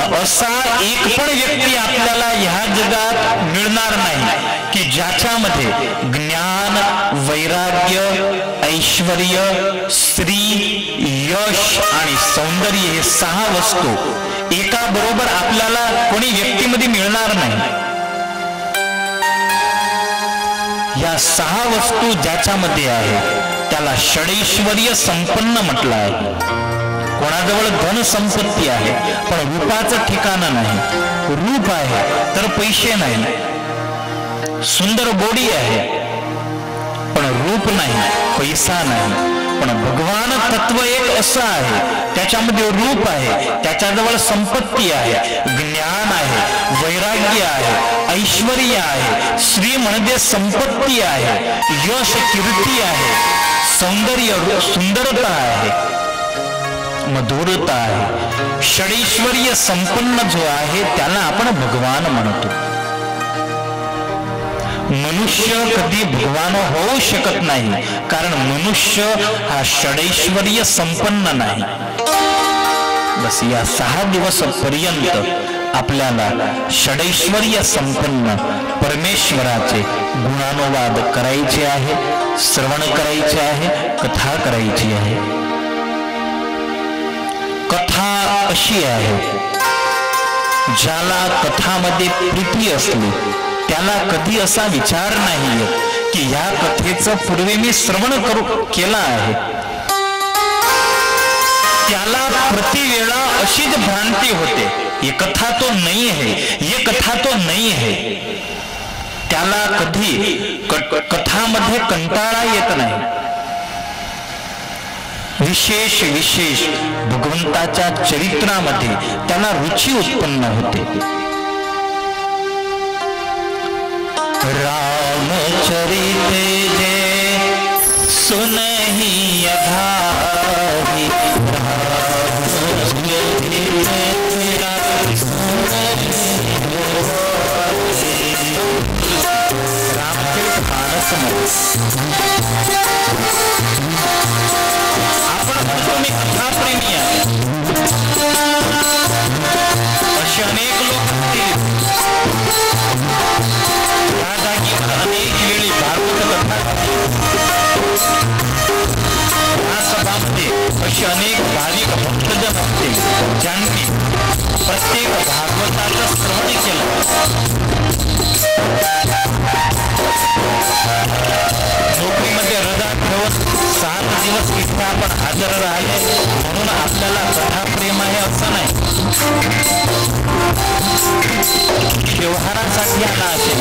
पण असा एक पण व्यक्ती आपल्याला ह्या जगात मिळणार नाही की ज्याच्यामध्ये ज्ञान, वैराग्य, ऐश्वर्य, स्त्री, यश आणि सौंदर्य हे 6 वस्तू एका बरोबर आपल्याला कोणी व्यक्तीमध्ये मिळणार नाही. या 6 वस्तू ज्याच्यामध्ये आहे त्याला षडैश्वर्य संपन्न म्हटलं आहे. कोणाजवळ धन संपत्ती आहे पण रूपाचं ठिकाणं नाही, रूप आहे तर पैसे नाही, सुंदर बॉडी आहे पण रूप नाही, पैसा नाही. पण भगवान तत्व एक असं आहे, त्याच्यामध्ये रूप आहे, त्याच्याजवळ संपत्ती आहे, ज्ञान आहे, वैराग्य आहे, ऐश्वर्य आहे, श्री म्हणजे संपत्ती आहे, यश कीर्ती आहे, सौंदर्य सुंदरता आहे, मधुरता आहे. षडैश्वर्य संपन्न जो आहे त्याला आपण भगवान म्हणतो. मनुष्य कधी भगवान होऊ शकत नाही कारण मनुष्य हा षडैश्वर्य संपन्न नाही. बस या 6 दिवस पर्यंत आपल्याला षडैश्वर्य संपन्न परमेश्वराचे गुणानुवाद करायचे आहे, श्रवण करायचे आहे, कथा करायची आहे. कथा अशी आहे, ज्याला कथामध्ये प्रीती असली त्याला कधी असा विचार नाही येत की या कथेचं पूर्वी मी श्रवण केला आहे. त्याला प्रतिवेळा अशीच भ्रांती होते, ये कथा तो नहीं है, ये कथा तो नहीं है. त्याला कधी कथामध्ये कंटाळा येत नाही. विशेष विशेष भगवंताच्या चरित्रामध्ये त्याला रुची उत्पन्न होते. रामचरिते जे सुनहि अघाहि, रामचरित मानस आपण म्हणतो मी कथाप्रेमी आहे, असे अनेक लोक असतील. या जागी अनेक वेळी भागवत कथा, या सभामध्ये असे अनेक भाविक भक्तजन असतील ज्यांनी प्रत्येक भागवताचं श्रवण केलं. नोकरीमध्ये रजा ठेवून 7 दिवस इथे आपण हजर राहिले म्हणून आपल्याला कथाप्रेम आहे असं नाही. व्यवहारासाठी आला असेल,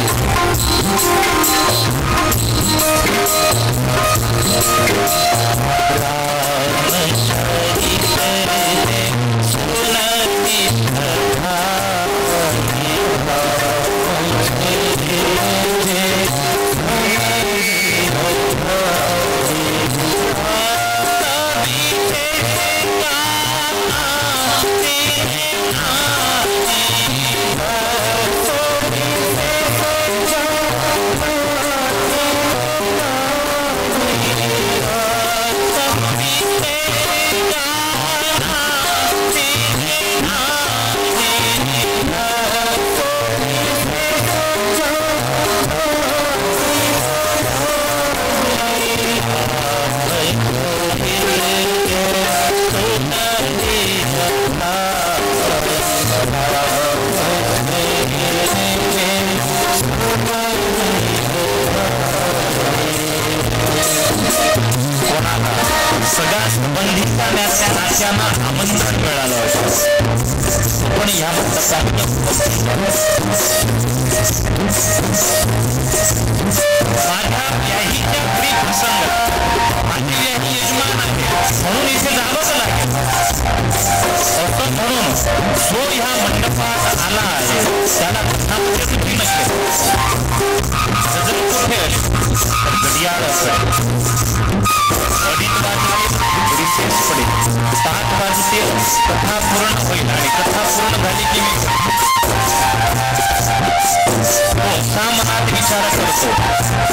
सगळ्या संबंधितांना त्या नात्यांना आमंत्रण मिळालं होतं. पण ह्या माझ्या व्याहीच्या घरी प्रसंग, माझी व्याही यजमान आहे म्हणून इथे जावंच लागेल असं म्हणून जो ह्या मंडपात आला आहे त्याला कथामध्ये सुद्धी नक्की सजन कुठे घडियाळ असेल, 2:30 वाजले रिसेस पडेल, 7 वाजते कथा पूर्ण होईल आणि कथा पूर्ण झाली की मी असा मनात विचार करतो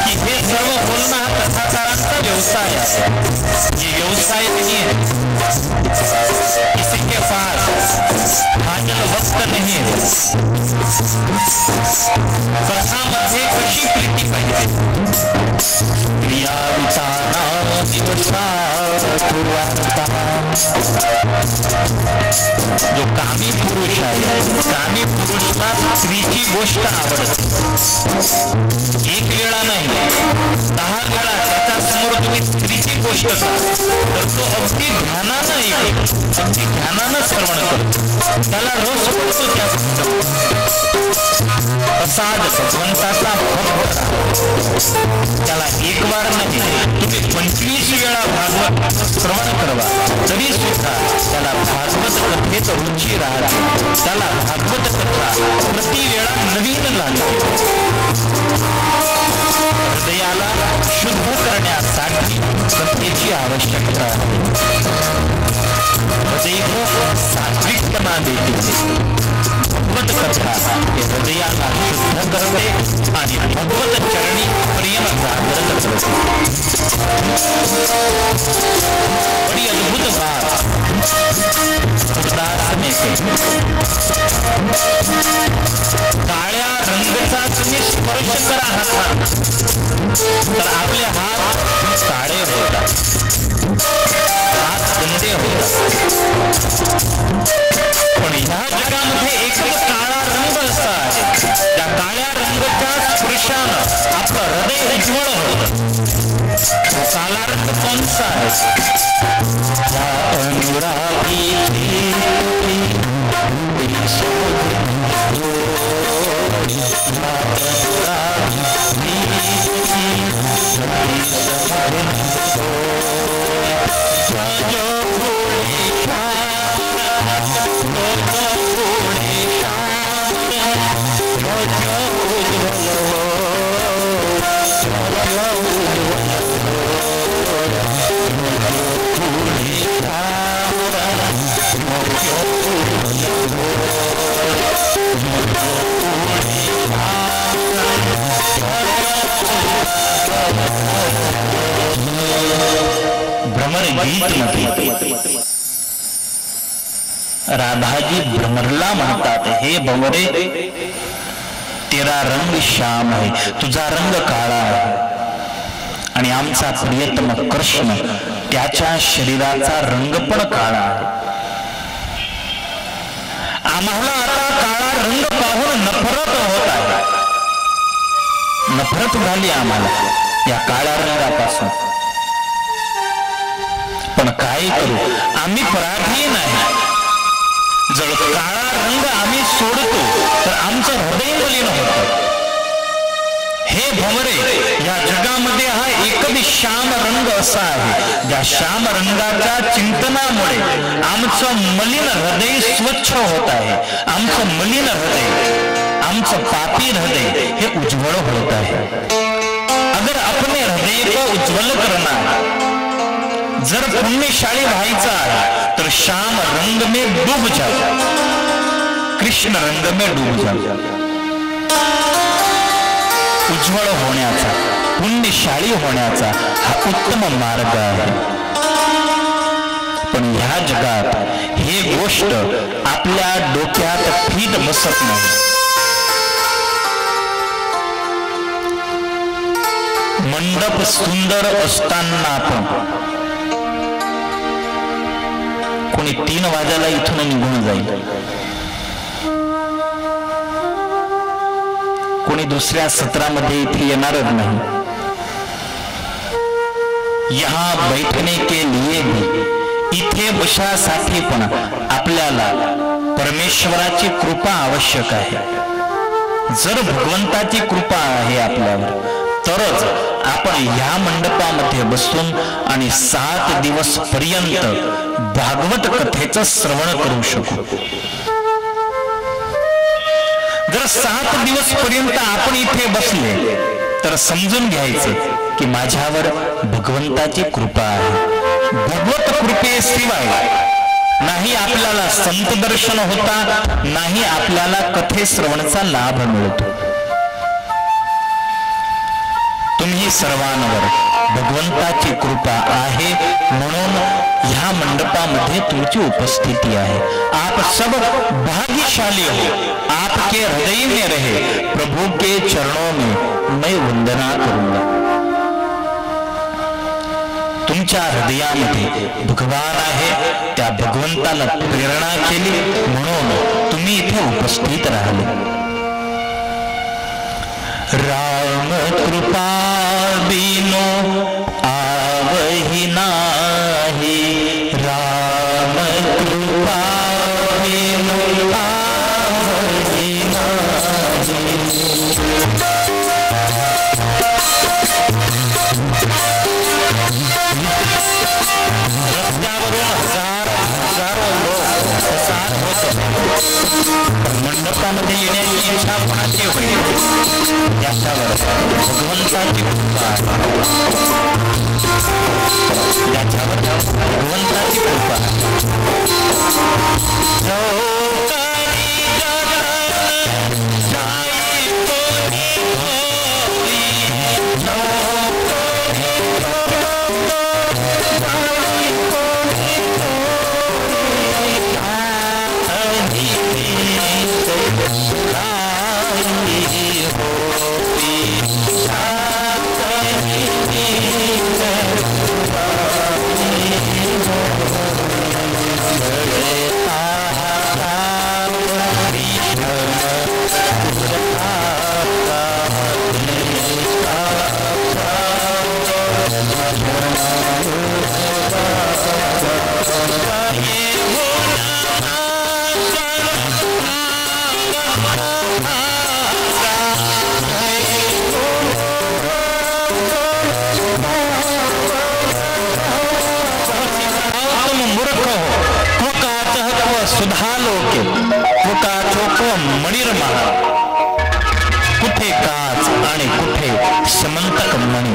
की हे सर्व बोलणं हा कथाकारांचा व्यवसाय आहे. ये व्यवसाय नहीं है, किसी के पास हाजल वक्त कथामध्ये कशी प्रीती पाहिजे, क्रिया विचारा दिवसा जो कामी पुरुष आहे, कामी पुरुषला स्त्रीची गोष्ट आवडते. एक वेळा नाही, 10 वेळा त्याच्या समोर तुम्ही स्त्रीची गोष्ट करा तर तो अगदी ध्यानानं ऐकतो, अगदी ध्यानानं श्रवण करतो, त्याला रस पडतो त्या गोष्ट. असाच भगवंताचा भक्त त्याला एक वार नाही, तुम्ही 25 वेळा भागवत श्रवण करवा तरी सुद्धा त्याला भागवत कथेत रुची राहते, त्याला भागवत कथा प्रति वेळा नवीन लागते. हृदयाला शुद्ध करण्यासाठी कथेची आवश्यकता आहे. हृदय सात्विकपणा देते. भगवत कथा हे हृदयाला शुद्ध करते आणि भगवत चरणी प्रेम जागर करते. बड़ी अद्भुत बात उदास ने काळ्या रंगाचा तुम्ही स्पर्श करा हातात तर आपले हात काळे होतात, हात गंदे होतात. पण ह्या जगामध्ये एकच काळा रंग असा आहे, त्या काळ्या रंगाच्या स्पर्शानं आपलं हृदय उज्ज्वल होतं. काला रंग कोणता आहे? राधाजी भ्रमरला म्हणतात, हे भंवरे तेरा रंग श्याम आहे, तुझा रंग काळा आहे. आणि आमचा प्रियतम कृष्ण त्याच्या शरीराचा रंग पण काळा आहे. आम्हाला आता काळा रंग पाहून नफरत होत आहे, नफरत झाली आम्हाला या काळ्या रंगापासून. पण काय करू, आम्ही पराधीन आहे. जर काळा रंग आम्ही सोडतो तर आमचं हृदय मलिन होतं. हे भंवरे, या जगामध्ये हा एकच श्याम रंग असा आहे, ज्या श्याम रंगाच्या चिंतनामुळे आमचं मलिन हृदय स्वच्छ होत आहे. आमचं मलिन हृदय, आमचं पापी हृदय हे उज्ज्वल होत आहे. अगर अपने हृदय को उज्ज्वल करना, जर पुण्यशाली व्हायचा आहे तर श्याम रंग में डूब जाओ, कृष्ण रंग में डूब जाओ. उज्ज्वल होण्याचा, पुण्यशाली होण्याचा हा उत्तम मार्ग आहे. पण ह्या जगात ही गोष्ट आपल्या डोक्यात फिट बसत नाही. मंडप सुंदर असताना पण कोणी 3 वाजायला इथून निघून जाईल, कोणी दुसऱ्या सत्रामध्ये इथे येणारच नाही. यहाँ बैठने के लिए भी, इथे बसासाठी पण आपल्याला परमेश्वराची कृपा आवश्यक आहे. जर भगवंताची कृपा आहे आपल्यावर तरच आपण या मंडपामध्ये बसून आणि 7 दिवस पर्यंत भागवत कथेचं श्रवण करू शकू. जर 7 दिवस पर्यंत आपण इथे बसले तर समजून घ्यायचे की माझ्यावर भगवंताची कृपा आहे. भगवत कृपेशिवाय नाही आपल्याला संत दर्शन होता, नाही आपल्याला कथे श्रवणाचा लाभ मिळतो. तुम्ही आम्ही सर्वांवर भगवंताची कृपा आहे म्हणून ह्या मंडपामध्ये तुमची उपस्थिती आहे. आप सब भाग्यशाली हो. आपके हृदय में रहे प्रभु के चरणों में मैं वंदना करूंगा. तुमच्या हृदयामध्ये भगवान आहे, त्या भगवंताला प्रेरणा केली म्हणून तुम्ही इथे उपस्थित राहिले. राम कृपा बिनो आवहि नाही, राम कृपा बिनो आवहि नाही. मंडपामध्ये येण्याची इच्छा कोणाची होईल त्याच्यावर भगवंताची कृपा, त्याच्यावर भगवंताची कृपा. कुठे काच आणि कुठे समंतक मणी.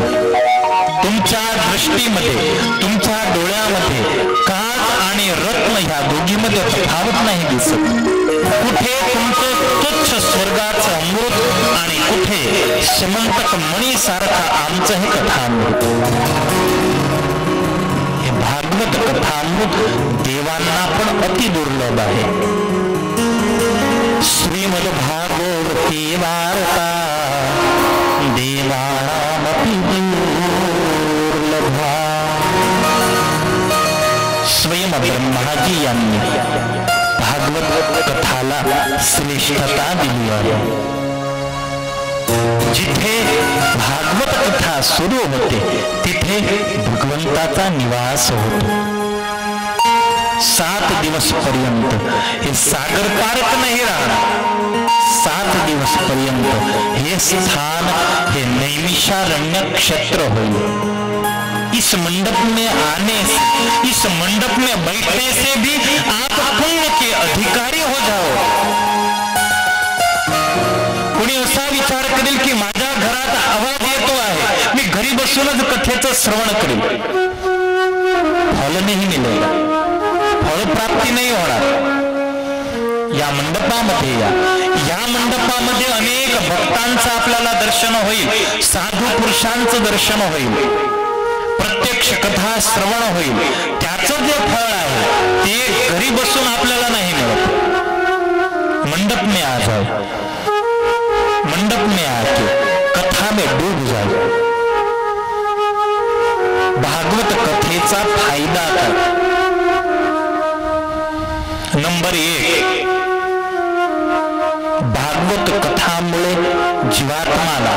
तुमच्या दृष्टीमध्ये, तुमच्या डोळ्यामध्ये काच आणि रत्न ह्या दोघीमध्ये तफावत नाही दिसत. कुठे तुमचं तुच्छ स्वर्गाचं अमृत आणि कुठे समंतक मणी सारखा आमचं हे कथामृत. हे भागवत कथामृत देवांना पण अति दुर्लभ आहे. श्रीमद भागवती वार्ता देवानामपि दुर्लभा. स्वयं ब्रह्माजी यांनी भागवत कथाला श्रेष्ठता दिली आहे. जिथे भागवत कथा सुरू होते तिथे भगवंताचा निवास होतो. 7 दिवस पर्यंत हे सागर तारक नाही राहणार. 7 दिवस पर्यंत हे स्थान हे नैमिषारण्य क्षेत्र होईल. इस मंडप में आने से, इस मंडप में बैठने से भी आप पुण्य के अधिकारी हो जाओ. कोणी असा विचार करेल की माझ्या घरात आवाज येतो आहे, मी घरी बसूनच कथेचं श्रवण करेल, फल नाही मिळेल, फळप्राप्ती नाही होणार. या मंडपामध्ये या मंडपामध्ये अनेक भक्तांचं आपल्याला दर्शन होईल, साधू पुरुषांचं दर्शन होईल, प्रत्यक्ष कथा श्रवण होईल. त्याचं जे फळ आहे ते घरी बसून आपल्याला नाही मिळत. मंडप में आ जाओ, मंडप में आके कथा में डूब जाओ. भागवत कथेचा फायदा काय? नंबर 1, भागवत कथामुळे जीवात्माला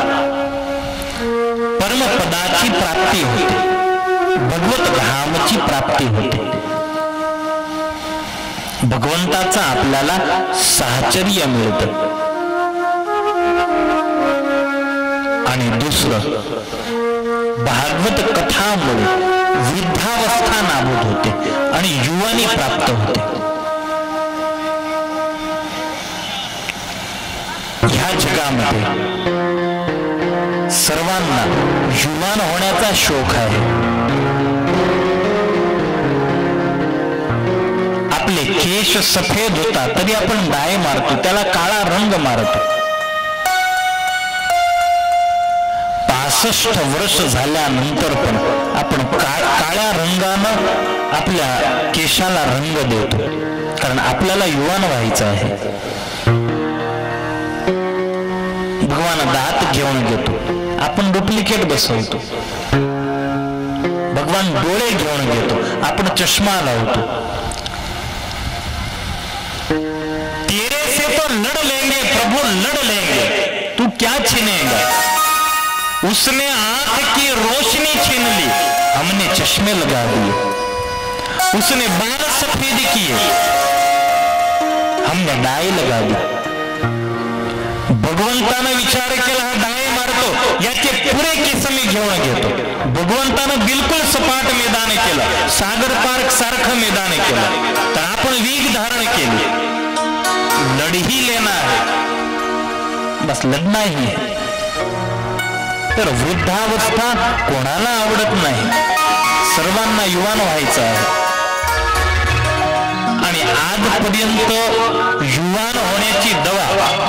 परमपदाची प्राप्ती होते, भगवत धामची प्राप्ती होते. भगवंताचा आपल्याला साहचर्य मिळतं. आणि दुसरं, भागवत कथामुळे वृद्धावस्था नाबूद होते आणि युवानी प्राप्त होते. ह्या जगामध्ये सर्वांना युवान होण्याचा शौक आहे. आपले केश सफेद होतात तरी आपण डाय मारतो, त्याला काळा रंग मारतो. 62 वर्ष झाल्यानंतर पण आपण काळ्या रंगानं आपल्या केशाला रंग देतो, कारण आपल्याला युवान व्हायचं आहे. भगवान दात घेऊन घेतो, आपण डुप्लिकेट बसवतो. भगवान डोळे घेऊन घेतो, आपण चष्मा लावतो. तेरे से तो लड़ लेंगे प्रभु लड़ लेंगे, तू क्या छीनेगा. उसने आंख की रोशनी छीन ली, हमने चश्मे लगा दिए. उसने बाल सफेद किए, हमने डाई लगा दी. भगवंतानं विचार केला, हा डाय मारतो, याचे पुरे केस मी घेऊन घेतो. भगवंतानं बिलकुल सपाट मैदान केलं, सागर पार्क सारखं मैदान केलं, तर आपण वीग धारण केली. लढ ही लेना है, बस लढना ही है. तर वृद्धावस्था कोणाला आवडत नाही, सर्वांना युवान व्हायचं आहे. आणि आजपर्यंत युवान होण्याची दवा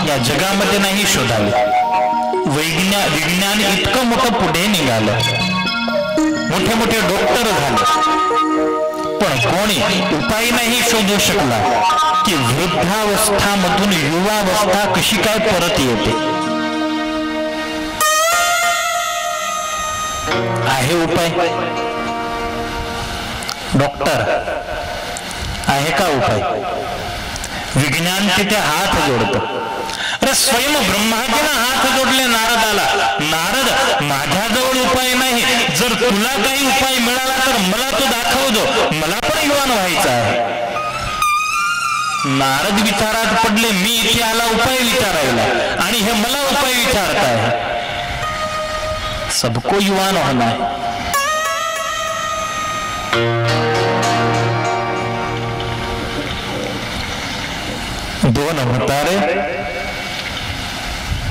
या जगामध्ये नाही शोधावी. विज्ञान इतकं मोठं पुढे निघालं, मोठे मोठे डॉक्टर झाले, पण कोणी उपाय नाही शोधू शकला की वृद्धावस्थामधून युवावस्था कशी काय परत येते. आहे उपाय? डॉक्टर आहे का उपाय? विज्ञान तिथे हात जोडतं. अरे स्वयं ब्रह्माजीनं हात जोडले नारदाला. नारद, माझ्याजवळ उपाय नाही, जर तुला काही उपाय मिळाला तर मला तो दाखव दो, मला पण युवान व्हायचं आहे. नारद विचारात पडले, मी इथे आला उपाय विचारायला आणि हे मला उपाय विचारताय. सबको युवान होना है. दोन म्हातारे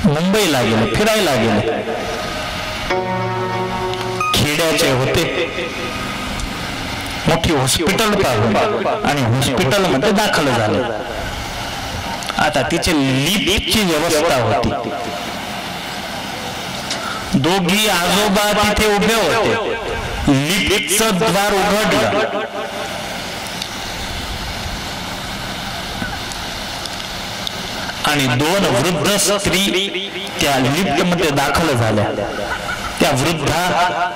मुंबईला गेले, फिरायला गेले. खेड्याचे होते, मोठी हॉस्पिटल पाहिली आणि हॉस्पिटल मध्ये दाखल झाले. आता तिचे लिफ्टची व्यवस्था होती. दोघी आजोबा तिथे उभे होते. लिफ्टचं द्वार उघडलं आणि दोन वृद्ध स्त्री त्या लिफ्ट मध्ये दाखल झाल्या. त्या वृद्धा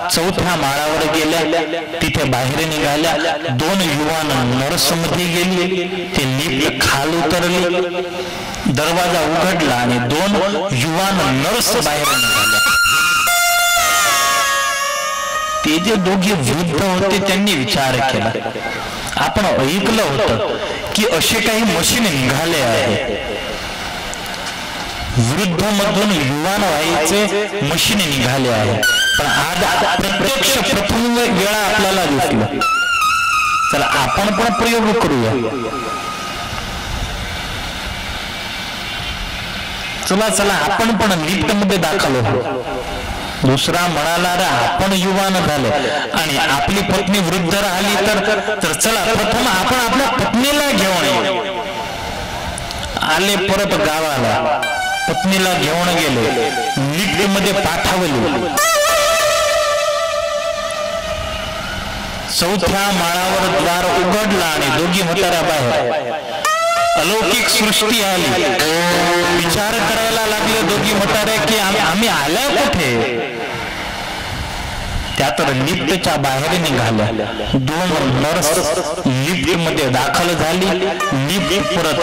4थ्या माळावर गेल्या, तिथे बाहेर निघाल्या. दोन युवान नर्स मध्ये गेली, ते लिफ्ट खाल उतरली, दरवाजा उघडला आणि दोन युवान नर्स बाहेर निघाल्या. ते जे दोघे वृद्ध होते त्यांनी विचार केला, आपण ऐकलं होतं की असे काही मशीन निघाले आहे, वृद्ध मधून युवान व्हायचे मशीन निघाले आहे. पण आज प्रत्यक्ष प्रथम वेळा आपल्याला दिसलं. चला आपण पण प्रयोग करूया. चला चला आपण पण लिफ्ट मध्ये दाखल होतो. दुसरा म्हणाला, रे आपण युवान झाले आणि आपली पत्नी वृद्ध राहिली तर चला प्रथम आपण आपल्या पत्नीला घेऊन येऊ. आले परत गावाला, पत्नीला घेऊन गेले, लिफ्ट मध्ये पाठवले. 4थ्या माळावर द्वार उघडला आणि दोघी म्हाताऱ्या बाहेर. अलौकिक सृष्टी आली. विचार करायला लागले दोघी म्हातारे की आम्ही आल्या कुठे. त्या तर लिफ्टच्या बाहेर निघाल्या. दोन नर्स लिफ्ट मध्ये दाखल झाली. लिफ्ट परत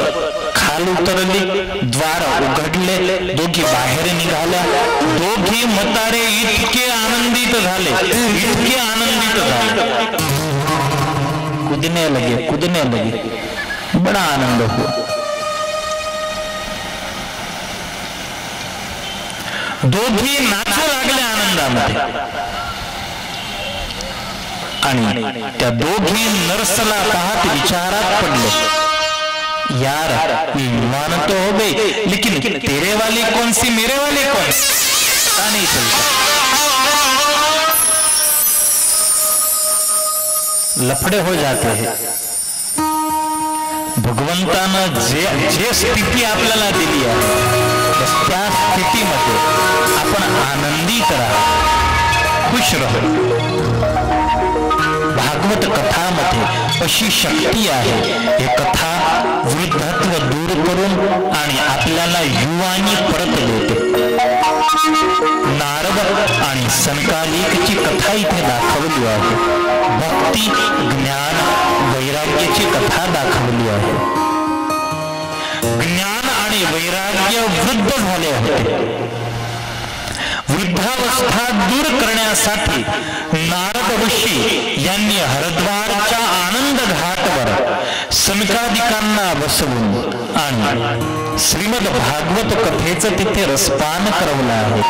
खाल उतरली, द्वार उघडले, दोघी बाहेर निघाल्या. दोघी म्हातारे इतके आनंदित झाले, इतके आनंदित झाले, कूदने लगे. बड़ा आनंद हुआ. दोघी नाचू लागले आनंदामध्ये. आणि त्या दोघी नर्सला पाहत विचारात पडले, यार युवान तो हो गई, लेकिन तेरे वाली कौन सी मेरे वाली कौन, पता नहीं चलता. लफड़े हो जाते हैं. भगवंतानं जे स्थिती आपल्याला दिली आहे त्या स्थितीमध्ये आपण आनंदित राहा, खुश राहा. भागवत कथामध्ये अशी शक्ती आहे. हे कथा वृद्धत्व दूर करून आणि आपल्याला युवानी परत देते. नारद आणि सनकालिकची कथा इथे दाखवली आहे. भक्ती, ज्ञान, वैराग्याची कथा दाखवली आहे. ज्ञान आणि वैराग्य वृद्ध झाले होते. वृद्धावस्था दूर करण्यासाठी नारद ऋषी यांनी हरिद्वारच्या आनंद घाटवर सनकादिकांना बसवून आणि श्रीमद भागवत कथेचं तिथे रसपान करवलं आहे.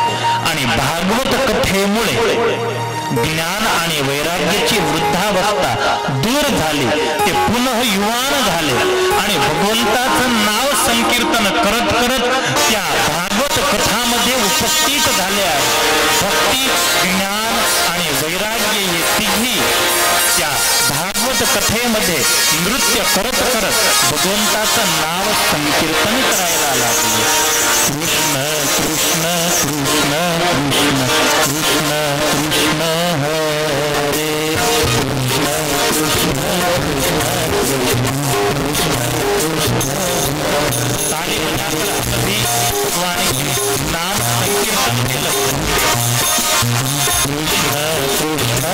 आणि भागवत कथेमुळे ज्ञान आणि वैराग्याची वृद्धावस्था दूर झाली. ते पुनः युवान झाले आणि भगवंताचं नाव संकीर्तन करत करत त्या भागवत कथामध्ये उपस्थित झाले आहे. भक्ती, ज्ञान आणि वैराग्य हे तिघी त्या भागवत कथेमध्ये नृत्य करत करत भगवंताचं नाव संकीर्तन करायला लागले. कृष्ण कृष्ण कृष्ण कृष्ण कृष्ण कृष्ण हरे कृष्ण कृष्ण नाम संकीर्तन केलं. Krishna Krishna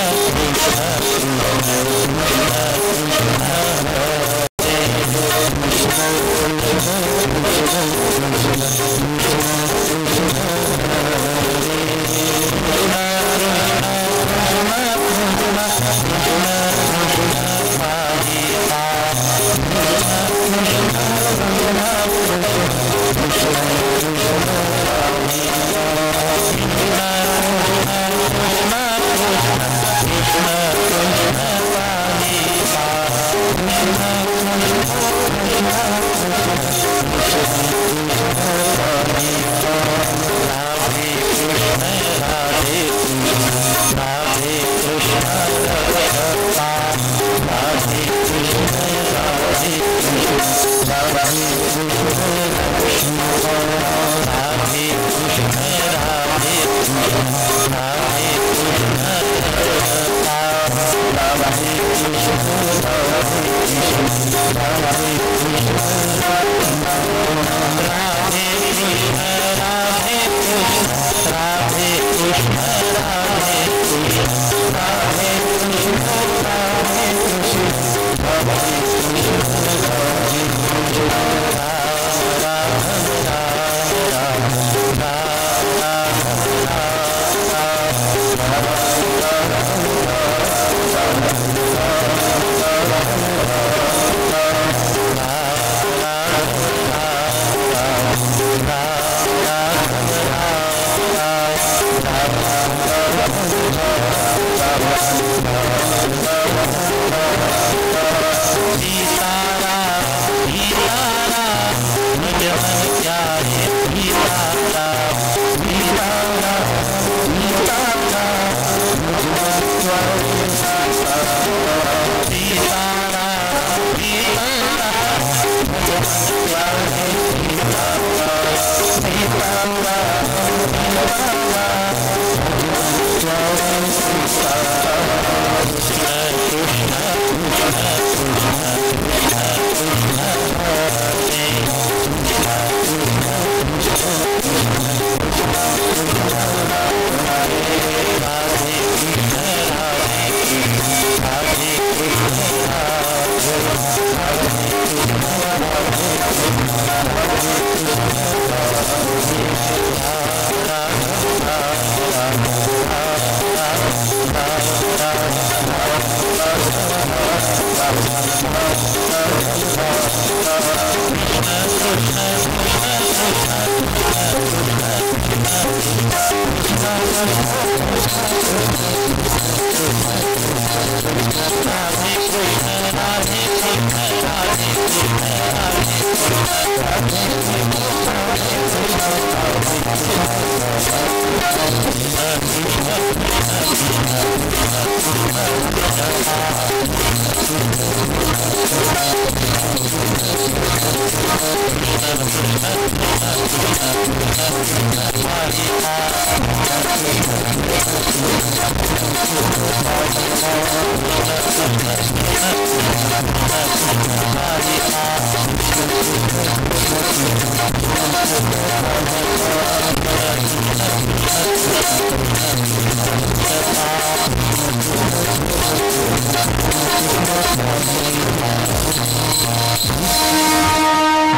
Thank you.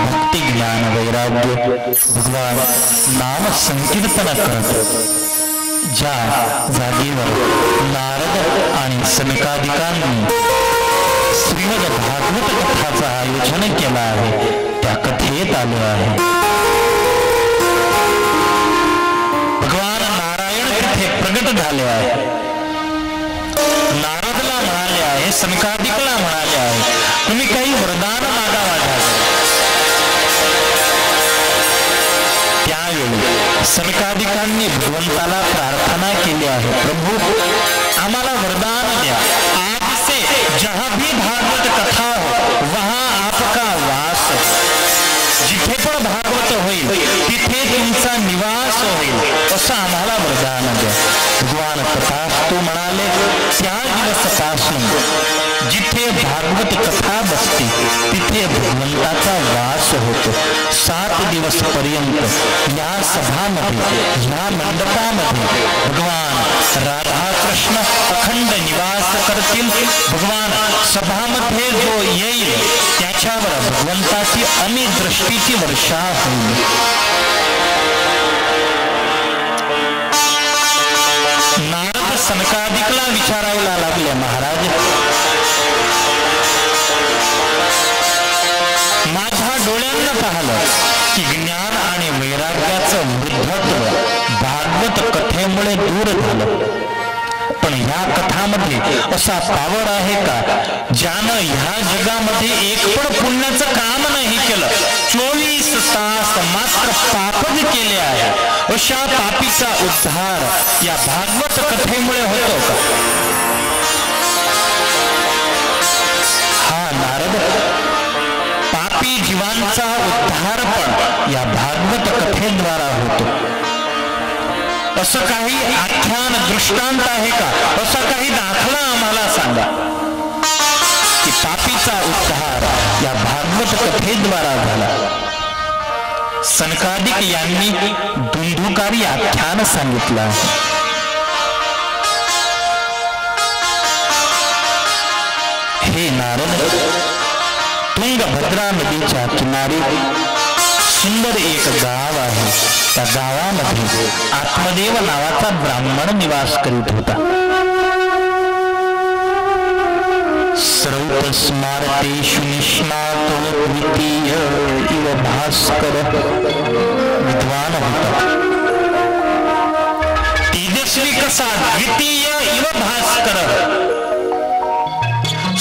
भक्ती ज्ञान वैराग्य भगवान नाम संकीर्तन करत ज्या जागेवर नारद आणि सनकादिकांनी श्रीमद भागवत कथाचं आयोजन केलं आहे त्या कथेत आलो आहे. भगवान नारायण तिथे प्रगट झाले आहे. नारदला म्हणाले आहे, सनकादिकला म्हणाले आहे, तुम्ही काही वरदान मागा माझ्याकडे. त्यावेळी सनकादिकांनी भगवंताला प्रार्थना केली आहे, प्रभू आम्हाला वरदान द्या. आज से जहां भी भागवत कथा हो वहां आपका वास. जिथे पण भागवत होईल तिथे तुमचा निवास होईल असं आम्हाला वरदान द्या. भगवान तथास्तु म्हणाले. त्या दिवसापासून जिथे भागवत कथा बसते तिथे भगवंताचा वास होतो. 7 दिवस पर्यंत या सभामध्ये या मंडपामध्ये भगवान राधाकृष्ण अखंड निवास करतील. भगवान सभामध्ये जो येईल त्याच्यावर भगवंताची अमित दृष्टीची वर्षा होईल. नारद सनकादिकला विचारायला लागले, महाराज माझ्या डोळ्यांना पाहिलं की ज्ञान आणि वैराग्याचं वृद्धत्व भागवत कथेमुळे दूर झालं. पण ह्या कथामध्ये असा पावर आहे का ज्यानं ह्या जगामध्ये एक पण पुण्याचं काम नाही केलं, 24 तास मात्र पापच केले आहे, अशा पापीचा उद्धार या भागवत कथेमुळे होतो का? हा नारद, पापी जीवांचा उद्धार पण या भागवत कथेद्वारा होतो. असं काही आख्यान दृष्टांत आहे का? असा काही दाखला आम्हाला सांगा की पापीचा उद्धार या भागवत कथेद्वारा झाला. सनकादिक यांनी दुंदुकारी आख्यान सांगितलं आहे. हे नारद, तुंगभद्रा नदीच्या किनारी सुंदर एक गाव आहे. त्या गावामध्ये आत्मदेव नावाचा ब्राह्मण निवास करीत होता. सर्व स्मारतेषु निष्णातो द्वितीय इव भास्कर विद्वान होता. तेजस्वी कसा द्वितीय इव भास्कर,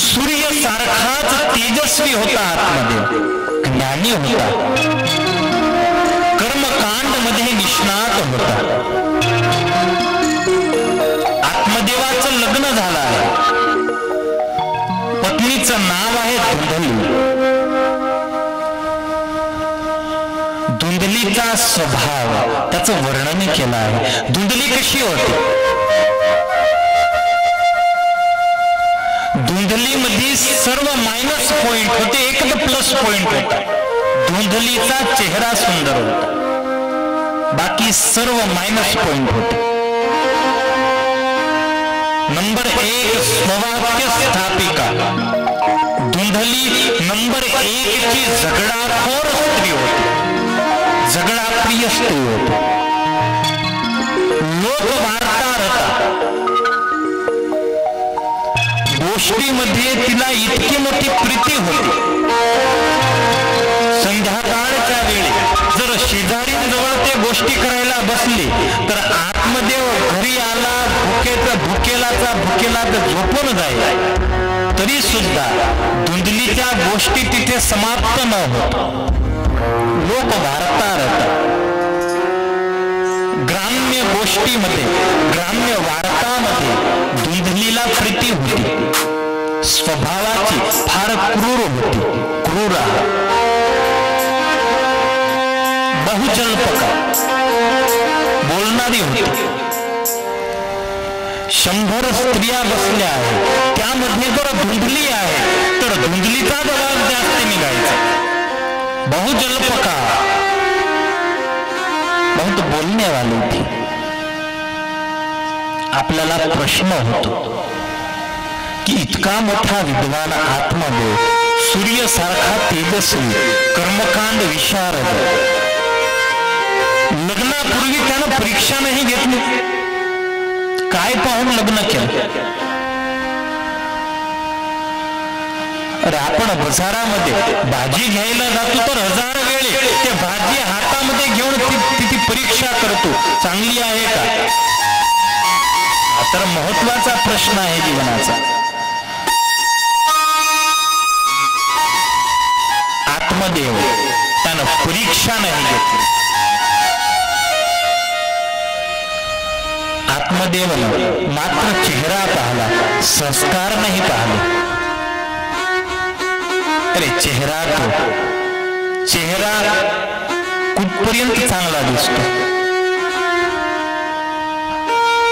सूर्य सारखाच तेजस्वी होता. आत्मदेव ज्ञानी होता, कर्मकांड मध्ये निष्णात होता. आत्मदेवाचं लग्न झालं आहे. पत्नीचं नाव आहे धुंधली. धुंधलीचा स्वभाव त्याचं वर्णन केलं आहे. धुंधली कशी होती? धुंधलीमध्ये सर्व मायनस पॉइंट होते, एकच प्लस पॉइंट होता. धुंधलीचा चेहरा सुंदर होता, बाकी सर्व मायनस पॉइंट होते. नंबर 1 स्ववाक्य स्थापिका धुंधली. नंबर 1 ची झगडाखोर स्त्री होती, झगडाप्रिय स्त्री होती. लोकवार्ताहर होता. गोष्टीमध्ये तिला इतकी मोठी प्रीती होती. संध्याकाळच्या वेळी जर शेजारीजवळ ते गोष्टी करायला बसली तर आत्मदेव घरी आला भुकेला झोपून जाईल, तरी सुद्धा धुंदलीच्या गोष्टी तिथे समाप्त न होत. लोकवार्ताहर होता. ग्राम्य गोष्टीमध्ये, ग्राम्य वार्तामध्ये धुंदलीला प्रीती होती. स्वभावाची फार क्रूर होती, क्रूर, बहुजल्पका बोलणारी होती. 100 स्त्रिया बसल्या आहेत, त्यामध्ये जर धुंदली आहे तर धुंदलीचा आवाज जास्त निघायचा. बहुजल्पका, बहुत बोलणे वाली थी. आपल्याला प्रश्न होतो की इतका मोठा विद्वान आत्मदेव, सूर्यासारखा तेजस्वी, कर्मकांड विशारद, लग्नापूर्वी त्यानं परीक्षा नाही घेतली, काय पाहून लग्न केलं? अरे आपण बाजारामध्ये भाजी घ्यायला जातो तर 1000 वेळे ते भाजी हातामध्ये घेऊन ती परीक्षा करतो, चांगली आहे का? तर महत्वाचा प्रश्न आहे जीवनाचा. आत्मदेव त्यानं परीक्षा नाही घेतली. आत्मदेवानं मात्र चेहरा पाहला, संस्कार नाही पाहले. अरे चेहरा कुठपर्यंत चांगला दिसतो?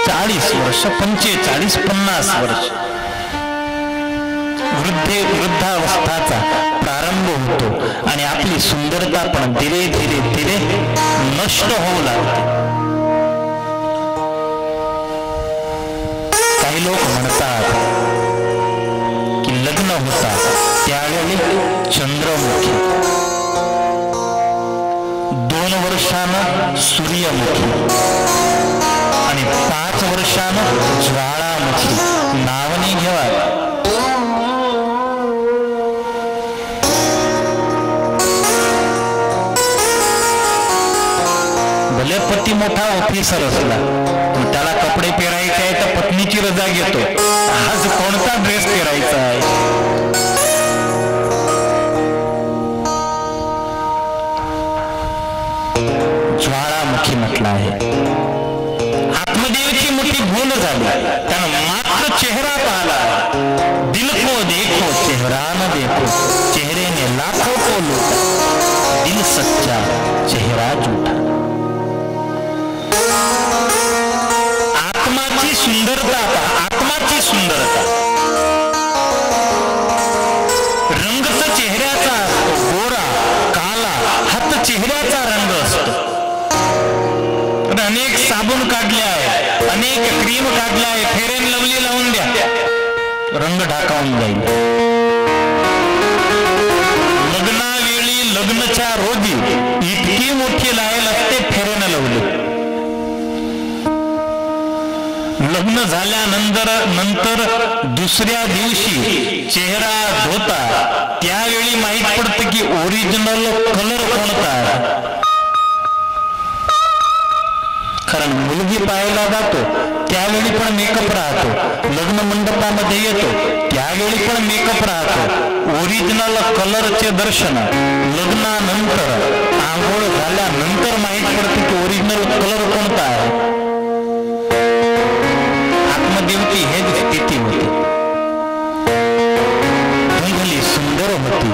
40 वर्ष, 45, 50 वर्ष वृद्धावस्थाचा प्रारंभ होतो आणि आपली सुंदरता पण धीरे धीरे नष्ट होऊ लागते. काही लोक म्हणतात की लग्न होतात त्यावेळी चंद्रमुखी, 2 वर्षानं सूर्यमुखी आणि 5 वर्षानं ज्वाळामुखी नावने घ्यावा. भले पती मोठा ऑफिसर असला, त्याला कपडे पेरायचे आहे तर पत्नीची रजा घेतो. आज कोणता ड्रेस पेरायचा आहे? ज्वाळामुखी म्हटलं आहे. आत्मदेवची मोठी भूल झाली, त्यानं मात्र चेहरा पाहला. दिल को देखो चेहरा न देखो, चेहरे ने लाखों को लूटा, दिल सच्चा चेहरा झूठा. आत्माची सुंदरता, आत्माची सुंदरता रंग तर चेहऱ्याचा असतो, गोरा काला हा तर चेहऱ्याचा रंग असतो. अनेक साबण काढले आहे, अनेक क्रीम काढले आहे, फेअर अँड लवली लावून द्या, रंग ढाकावून जाईल. लग्नावेळी लग्नाच्या रोजी इतकी मोठी लायल असते फेअर अँड लवली. लग्न झाल्यानंतर दुसऱ्या दिवशी चेहरा धुता, त्यावेळी माहित पडतं की ओरिजिनल कलर कोणता आहे. कारण मुलगी पाहायला जातो त्यावेळी पण मेकअप राहतो, लग्न मंडपामध्ये येतो त्यावेळी पण मेकअप राहतो. ओरिजिनल कलरचे दर्शन लग्नानंतर, आंघोळ झाल्यानंतर माहित पडते की ओरिजिनल कलर कोणता आहे. आत्मदेवची हेच स्थिती होती. धुंदली सुंदर होती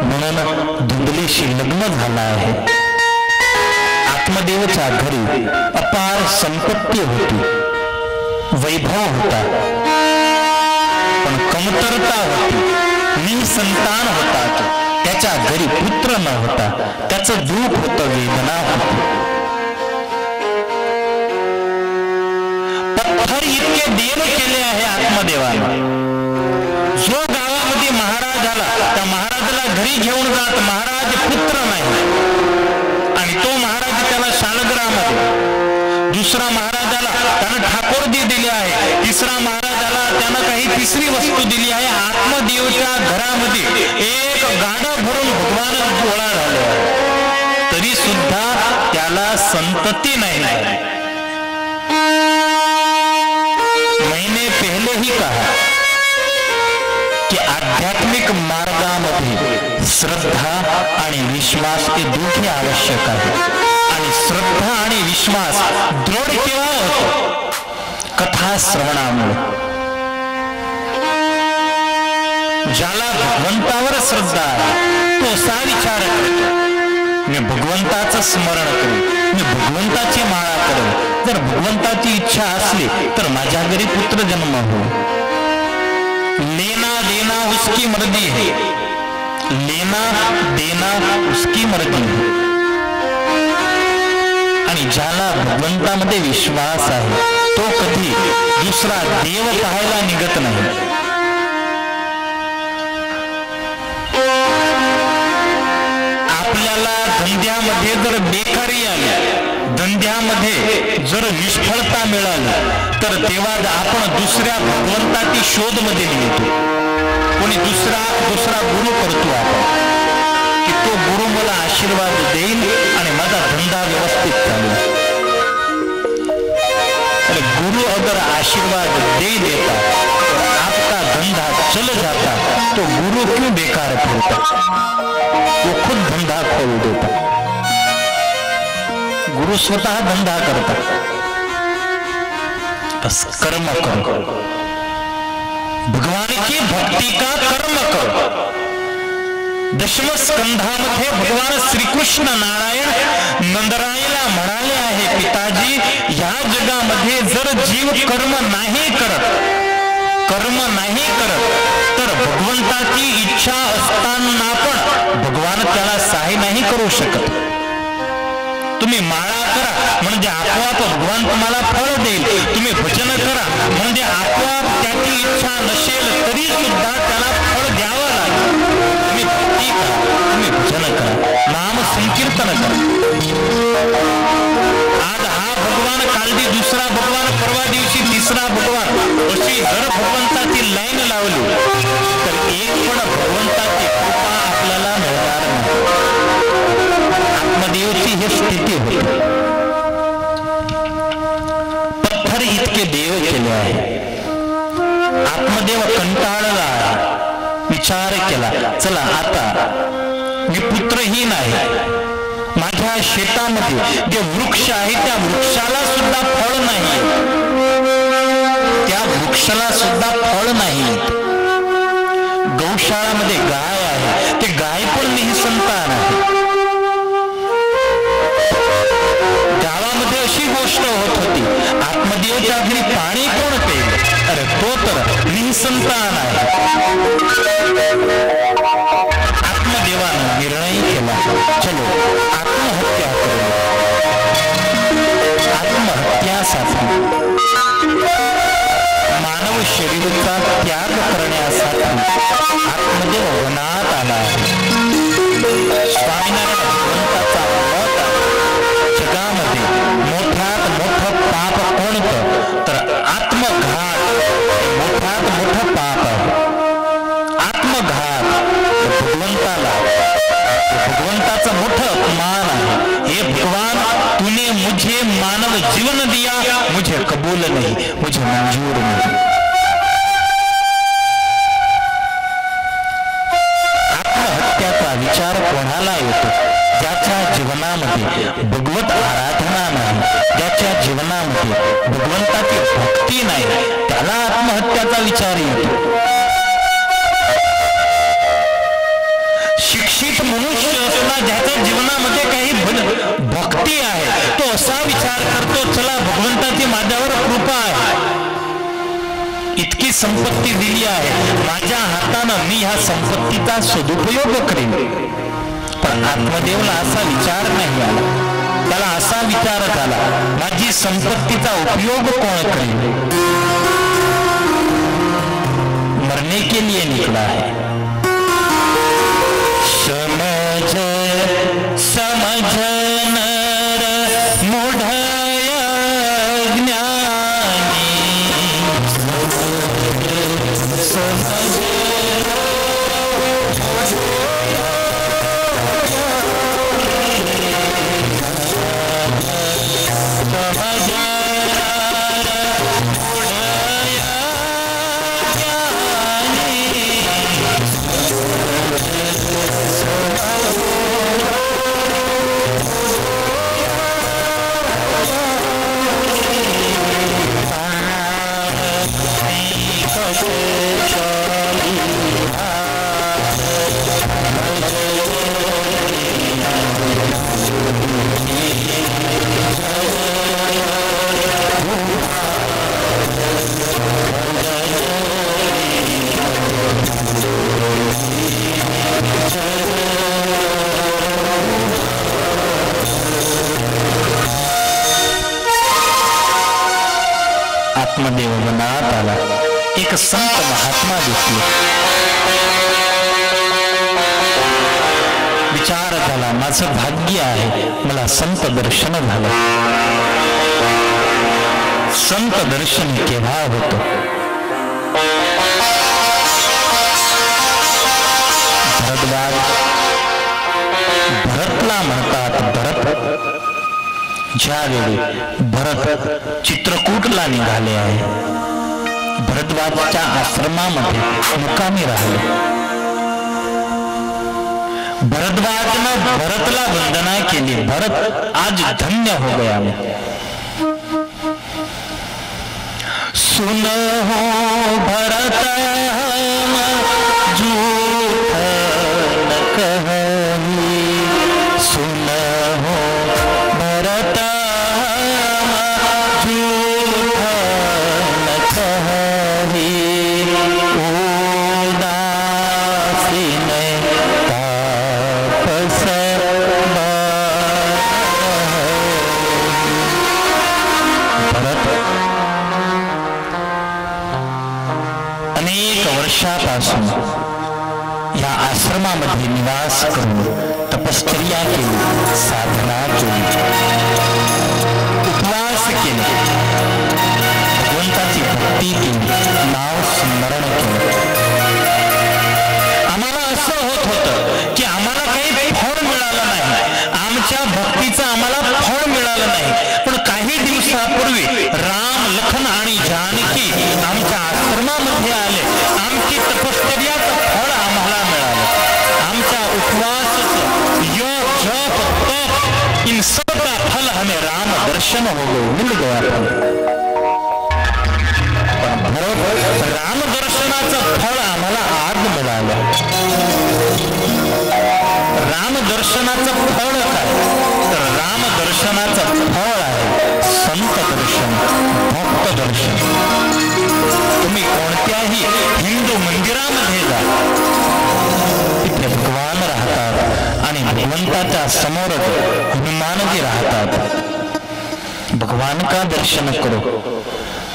म्हणून धुंदलीशी लग्न झालं आहे. आत्मदेवच्या घरी अपार संपत्ती होती, वैभव होता, पण कमतरता होती. निसंतान होता, त्याच्या घरी पुत्र न होता, त्याचं दुःख होतं, वेदना होती. पत्थर इतके देव केले आहे आत्मदेवाने. जो गावामध्ये महाराज आला त्या महाराजाला घरी घेऊन जात, महाराज पुत्र नाही आणि तो महाराज त्याला शालग्रामध्ये, दुसरा महाराजाला त्यानं ठाकोरदी दिली आहे, तिसरा महाराजाला त्यानं काही तिसरी वस्तू दिली आहे. आत्मदेवच्या घरामध्ये एक गाडं भरून भगवान गोळा झाले, तरी सुद्धा त्याला संतती नाही. मैंने पहले ही कहा कि आध्यात्मिक मार्गामध्ये श्रद्धा आणि विश्वास हे दोन्ही आवश्यक आहे. आणि श्रद्धा आणि विश्वास दृढ केव्हा होतो? कथा श्रवणामुळे. ज्याला भगवंतावर श्रद्धा आहे तो असा विचार करतो, मी भगवंताचं स्मरण करू, मी भगवंताची माळा करेन. जर भगवंताची इच्छा असली तर माझ्या घरी पुत्र जन्म हो. लेना देना उसकी मर्जी है, लेना देना उसकी मर्जी है. आणि ज्याला भगवंतामध्ये विश्वास आहे तो कधी दुसरा देव पाहायला निघत नाही. आपल्याला धंद्यामध्ये जर बेकारी आली, धंद्यामध्ये जर निष्फळता मिळाली तर तेव्हा आपण दुसऱ्या भगवंताची शोध मध्ये निघतो. कोणी दुसरा गुरु करतो आपण की तो गुरु मला आशीर्वाद देईल आणि माझा धंदा व्यवस्थित चालेल. गुरु अगर आशीर्वाद दे देता आपका धंधा चल जाता तो गुरु क्यों बेकार फिरता, वो खुद धंधा खोल देता. गुरु स्वतः धंधा करता. बस कर्म करो, भगवान की भक्ती का कर्म करो. दशम स्कंधामध्ये भगवान श्रीकृष्ण नारायण नंदरायला म्हणाले आहे, पिताजी या जगामध्ये जर जीव कर्म नाही करत तर भगवंताची इच्छा असताना पण भगवान त्याला सहाय्य नाही करू शकत. तुम्ही माळा करा म्हणजे आपोआप भगवान तुम्हाला फळ देईल. तुम्ही भजन करा म्हणजे आपोआप त्याची इच्छा नसेल तरी सुद्धा त्याला फळ द्यावं लागेल. तुम्ही भक्ती करा, तुम्ही भजन करा, नाम संकीर्तन करा. आज हा भगवान, कालदी दुसरा भगवान, परवा दिवशी तिसरा भगवान, अशी जर भगवंताची लाईन लावली तर एक पण भगवंताची कृपा आपल्याला मिळणार नाही. आत्मदेवची ही स्थिती होती. पत्थर इतके देव केले आहे. आत्मदेव कंटाळला, विचार केला, चला आता मी पुत्रहीन आहे. माझ्या शेतामध्ये जे वृक्ष आहे त्या वृक्षाला सुद्धा फळ नाही, त्या वृक्षाला सुद्धा फळ नाही. गौशाळामध्ये गाय आहे, ते गाय पण निःसंतान आहे. गावामध्ये अशी गोष्ट होत होती, आत्मदेवच्या घरी पाणी कोण पेल, अरे तो तर निःसंतान आहे. आत्मदेवानं निर्णय केला, चलो आत्महत्या करू. आत्महत्यासाठी मानव शरीराचा त्याग करण्यासाठी आत्मदेव वनात आला. स्वामीनारायण भगवंताचा मत जगामध्ये मोठ्यात मोठं पाप कोणतं तर आत्मघात मोठ्यात मोठं पाप आहे. आत्मघात भगवंताला, भगवंताचा मोठं अपमान आहे. हे भगवान, तूने मुझे मानव जीवन दिया, मुझे कबूल नहीं, मुझे मंजूर नहीं. आत्महत्याचा विचार कोणाला येतो? ज्याच्या जीवनामध्ये भगवत आराधना नाही, ज्याच्या जीवनामध्ये भगवंताची भक्ती नाही, त्याला आत्महत्याचा विचार येतो. शिक्षित मनुष्य असला, ज्याच्या जीवनामध्ये काही भक्ती आहे, तो असा विचार करतो, चला भगवंताची माझ्यावर कृपा आहे, इतकी संपत्ती दिली आहे, माझ्या हातानं मी ह्या संपत्तीचा सदुपयोग करेन. पण आत्मदेवला असा विचार नाही आला. त्याला असा विचार झाला, माझी संपत्तीचा उपयोग कोण करेल. मरने के लिए निकला है. समझ समझ नर मूढ़य ज्ञानी, समझ संत महात्मा दिसले. विचार झाला, माझं भाग्य आहे, मला संत दर्शन झालं. संत दर्शन केव्हा होतं? भरद्वाज भरतला म्हणतात. भरत ज्यावेळी भरत चित्रकूटला निघाले आहे, भरद्वाजच्या आश्रमामध्ये मुक्कामी राहिले. भरद्वाजनं भरतला वंदना केली. भरत आज धन्य हो गया मैं. सुन हो भरत झूठ न कही, सुन हो भरत झूठ न कही, उदासीन तापस भरत अनेक वर्षापासून या आश्रमामध्ये निवास करून तपश्चर्या केली, साधना केली, उपवास केले, भगवंताची भक्ती केली, नाव स्मरण केलं. आम्हाला असं होत होतं की आम्हाला काही फळ मिळालं नाही, आमच्या भक्तीचं आम्हाला फळ मिळालं नाही. पण काही दिवसापूर्वी राम, लखन आणि जानकी आमच्या आश्रमामध्ये आले. आमची तपश्चर्याचं फळ आम्हाला मिळालं. आमच्या उपवासाचं योग, जप, तप इन सब का फल हमें राम दर्शन हो गए, मिल गया फल. पण राम दर्शनाचं फळ आम्हाला आज मिळालं. राम दर्शनाचं फळ काय? तर राम दर्शनाचं फळ आहे संत दर्शन, भक्त दर्शन. तुम्ही कोणत्याही हिंदू मंदिरामध्ये जा, तिथे भगवान राहतात आणि भगवंताच्या समोर हनुमानजी राहतात. भगवान का दर्शन करो.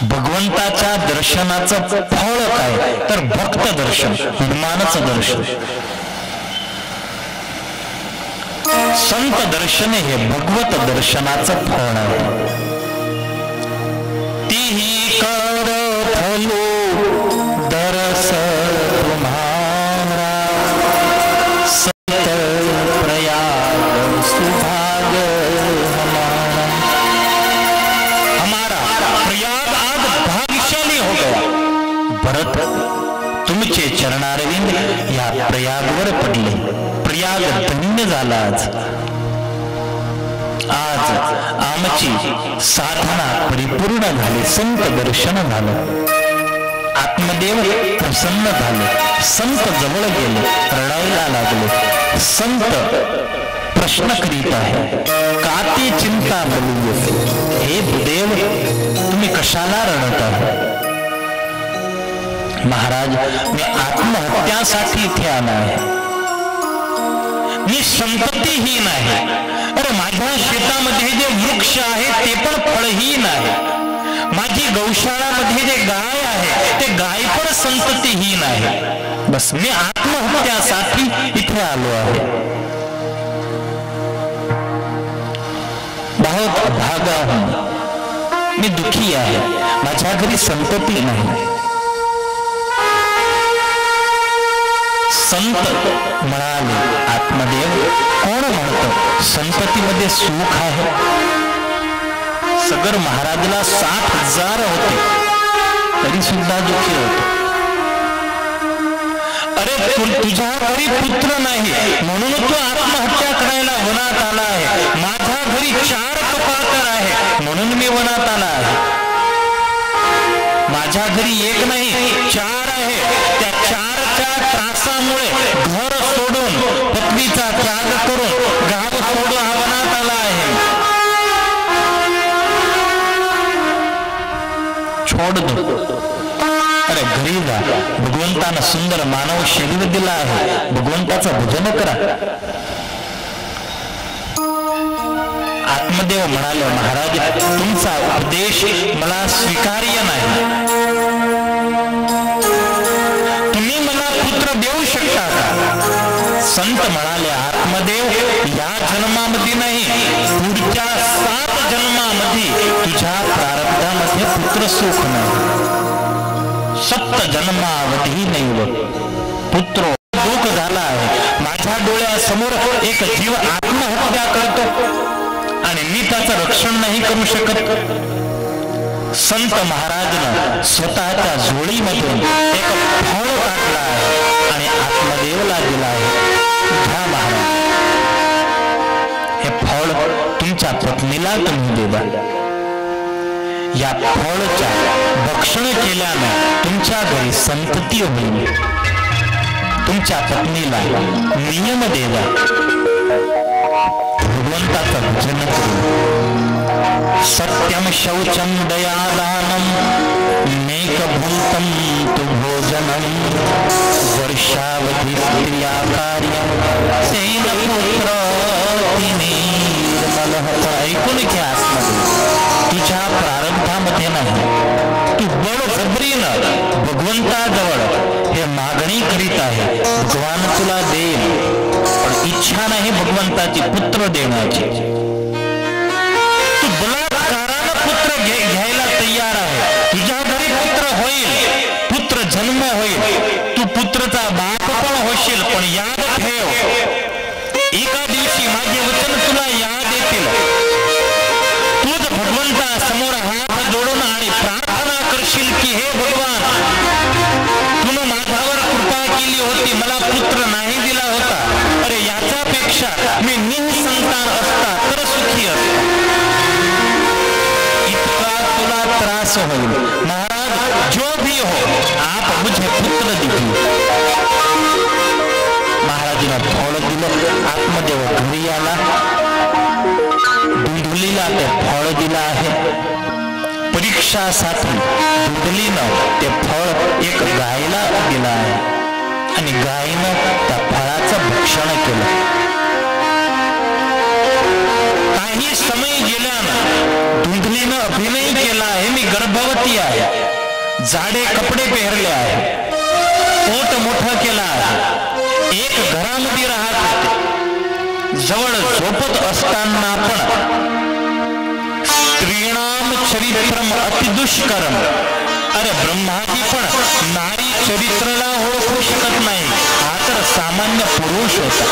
भगवंताच्या दर्शनाचं फळ काय? तर भक्त दर्शन, हनुमानाचं दर्शन. संत दर्शन हे भगवत दर्शनाचं फळ आहे. तीही कर फलो दरस तुम्हारा, सत प्रयाग सुभाग हमारा. हमारा प्रयाग आज भाग्यशाली हो गया. भरत, तुमचे चरणारविंद या प्रयागवर पडले. प्रयाग धन्य झाला. आज आमची साधना परिपूर्ण झाली. संत दर्शन झालं. आत्मदेव प्रसन्न झाले. संत जवळ गेले, रडायला लागले. संत प्रश्न करीत आहे, का ती चिंता बोलू? हे भूदेव, तुम्ही कशाला रडत आहात? महाराज, मी आत्महत्यासाठी इथे आला आहे. मी संपत्तीहीन आहे. अरे माझ्या शेतामध्ये जे वृक्ष आहे ते पण फळहीन आहे. माझी गौशाळामध्ये जे गाय आहे ते गाय पण संततीहीन आहे. बस मी आत्महत्यासाठी इथे आलो आहे. बहुत भागा हूं, मी दुखी आहे. माझ्या घरी संतती नाही. संत म्हणाले, आत्मदेव, कोण म्हणतं संततीमध्ये सुख आहे? सगर महाराजला 60,000 होते, तरी सुद्धा दुःखी होते. अरे तुझ्या घरी पुत्र नाही म्हणून तू आत्महत्या करायला वनात आला आहे. माझ्या घरी 4 कपाळकर आहे म्हणून मी वनात आला आहे. माझ्या घरी 1 नाही 4 आहे. त्या 4च्या त्रासामुळे घर सोडून, पत्नीचा त्याग करून, गाव सोडून हा वनात आला आहे. छोड दो. अरे घरी जा. भगवंतानं सुंदर मानव शरीर दिला आहे. भगवंताचं भजन करा. आत्मदेव म्हणाले, महाराज तुमचा उपदेश मला स्वीकार्य नाही. संत म्हणाले, आत्मदेव या जन्मामध्ये नाही, पुढच्या 7 जन्मामध्ये तुझ्या प्रारब्धामध्ये पुत्र सुख नाही. 7 जन्मावधी नैव पुत्र दुःख झाला आहे. माझ्या डोळ्यासमोर एक जीव आत्महत्या करतो आणि मी त्याचं रक्षण नाही करू शकत. संत महाराजनं स्वतःच्या झोळीमधून एक फळ काढला आहे आणि आत्मदेवला दिला आहे. घ्या महाराज, हे फळ तुमच्या पत्नीला तुम्ही देवा. या फळच्या भक्षण केल्यानं तुमच्या घरी संतती होईल. तुमच्या पत्नीला नियम देवा, भगवंताचं भजन करू. सत्यम शौचम दयादानम नेकभूतम तु भोजनम वर्षावधी क्रियाकार्यम सेन पुत्र निर्मल. ऐकून घ्या, तुझ्या प्रारब्धामध्ये नाही, तू बळजबरीनं भगवंताजवळ हे मागणी करीत आहे. भगवान तुला देईल, पण इच्छा नाही भगवंताची पुत्र देण्याची. तू बलात्कारानं पुत्र घ्यायला तयार आहे. तुझ्या घरी पुत्र होईल, पुत्र जन्म होईल, तू पुत्रचा बाप पण होशील. पण याद ठेव, एका दिवशी माझे वचन तुला याद येतील. तूच भगवंता समोर हात जोडून आणि प्रार्थना करशील की हे भगवान, तुनं माझ्यावर कृपा केली होती, मला पुत्र नाही दिला होता. अरे याच्यापेक्षा मी निसंतान असता तर सुखी असता. इतका तुला त्रास होईल. महाराज, जो भी हो आप मुझे पुत्र दीजिए. महाराजांना फळ दिलं. आत्मदेव घरी आला, दुधलीला ते फळ दिलं आहे. परीक्षासाठी दुधलीनं ते फळ एक गायला दिलं आहे आणि गायीनं त्या फळाचं भक्षण केलं. काही समय गेल्यानं दुधलीनं अभिनय केला आहे, मी गर्भवती आहे, जाडे कपडे पेरले आहे, पोट मोठं केलं आहे, एक घरामध्ये राहत होते. जवळ झोपत असताना पण स्त्रीणाम चरित्रम अतिदुष्करम. अरे ब्रह्माजी पण नारी चरित्रला ओळखू शकत नाही, हा तर सामान्य पुरुष होता.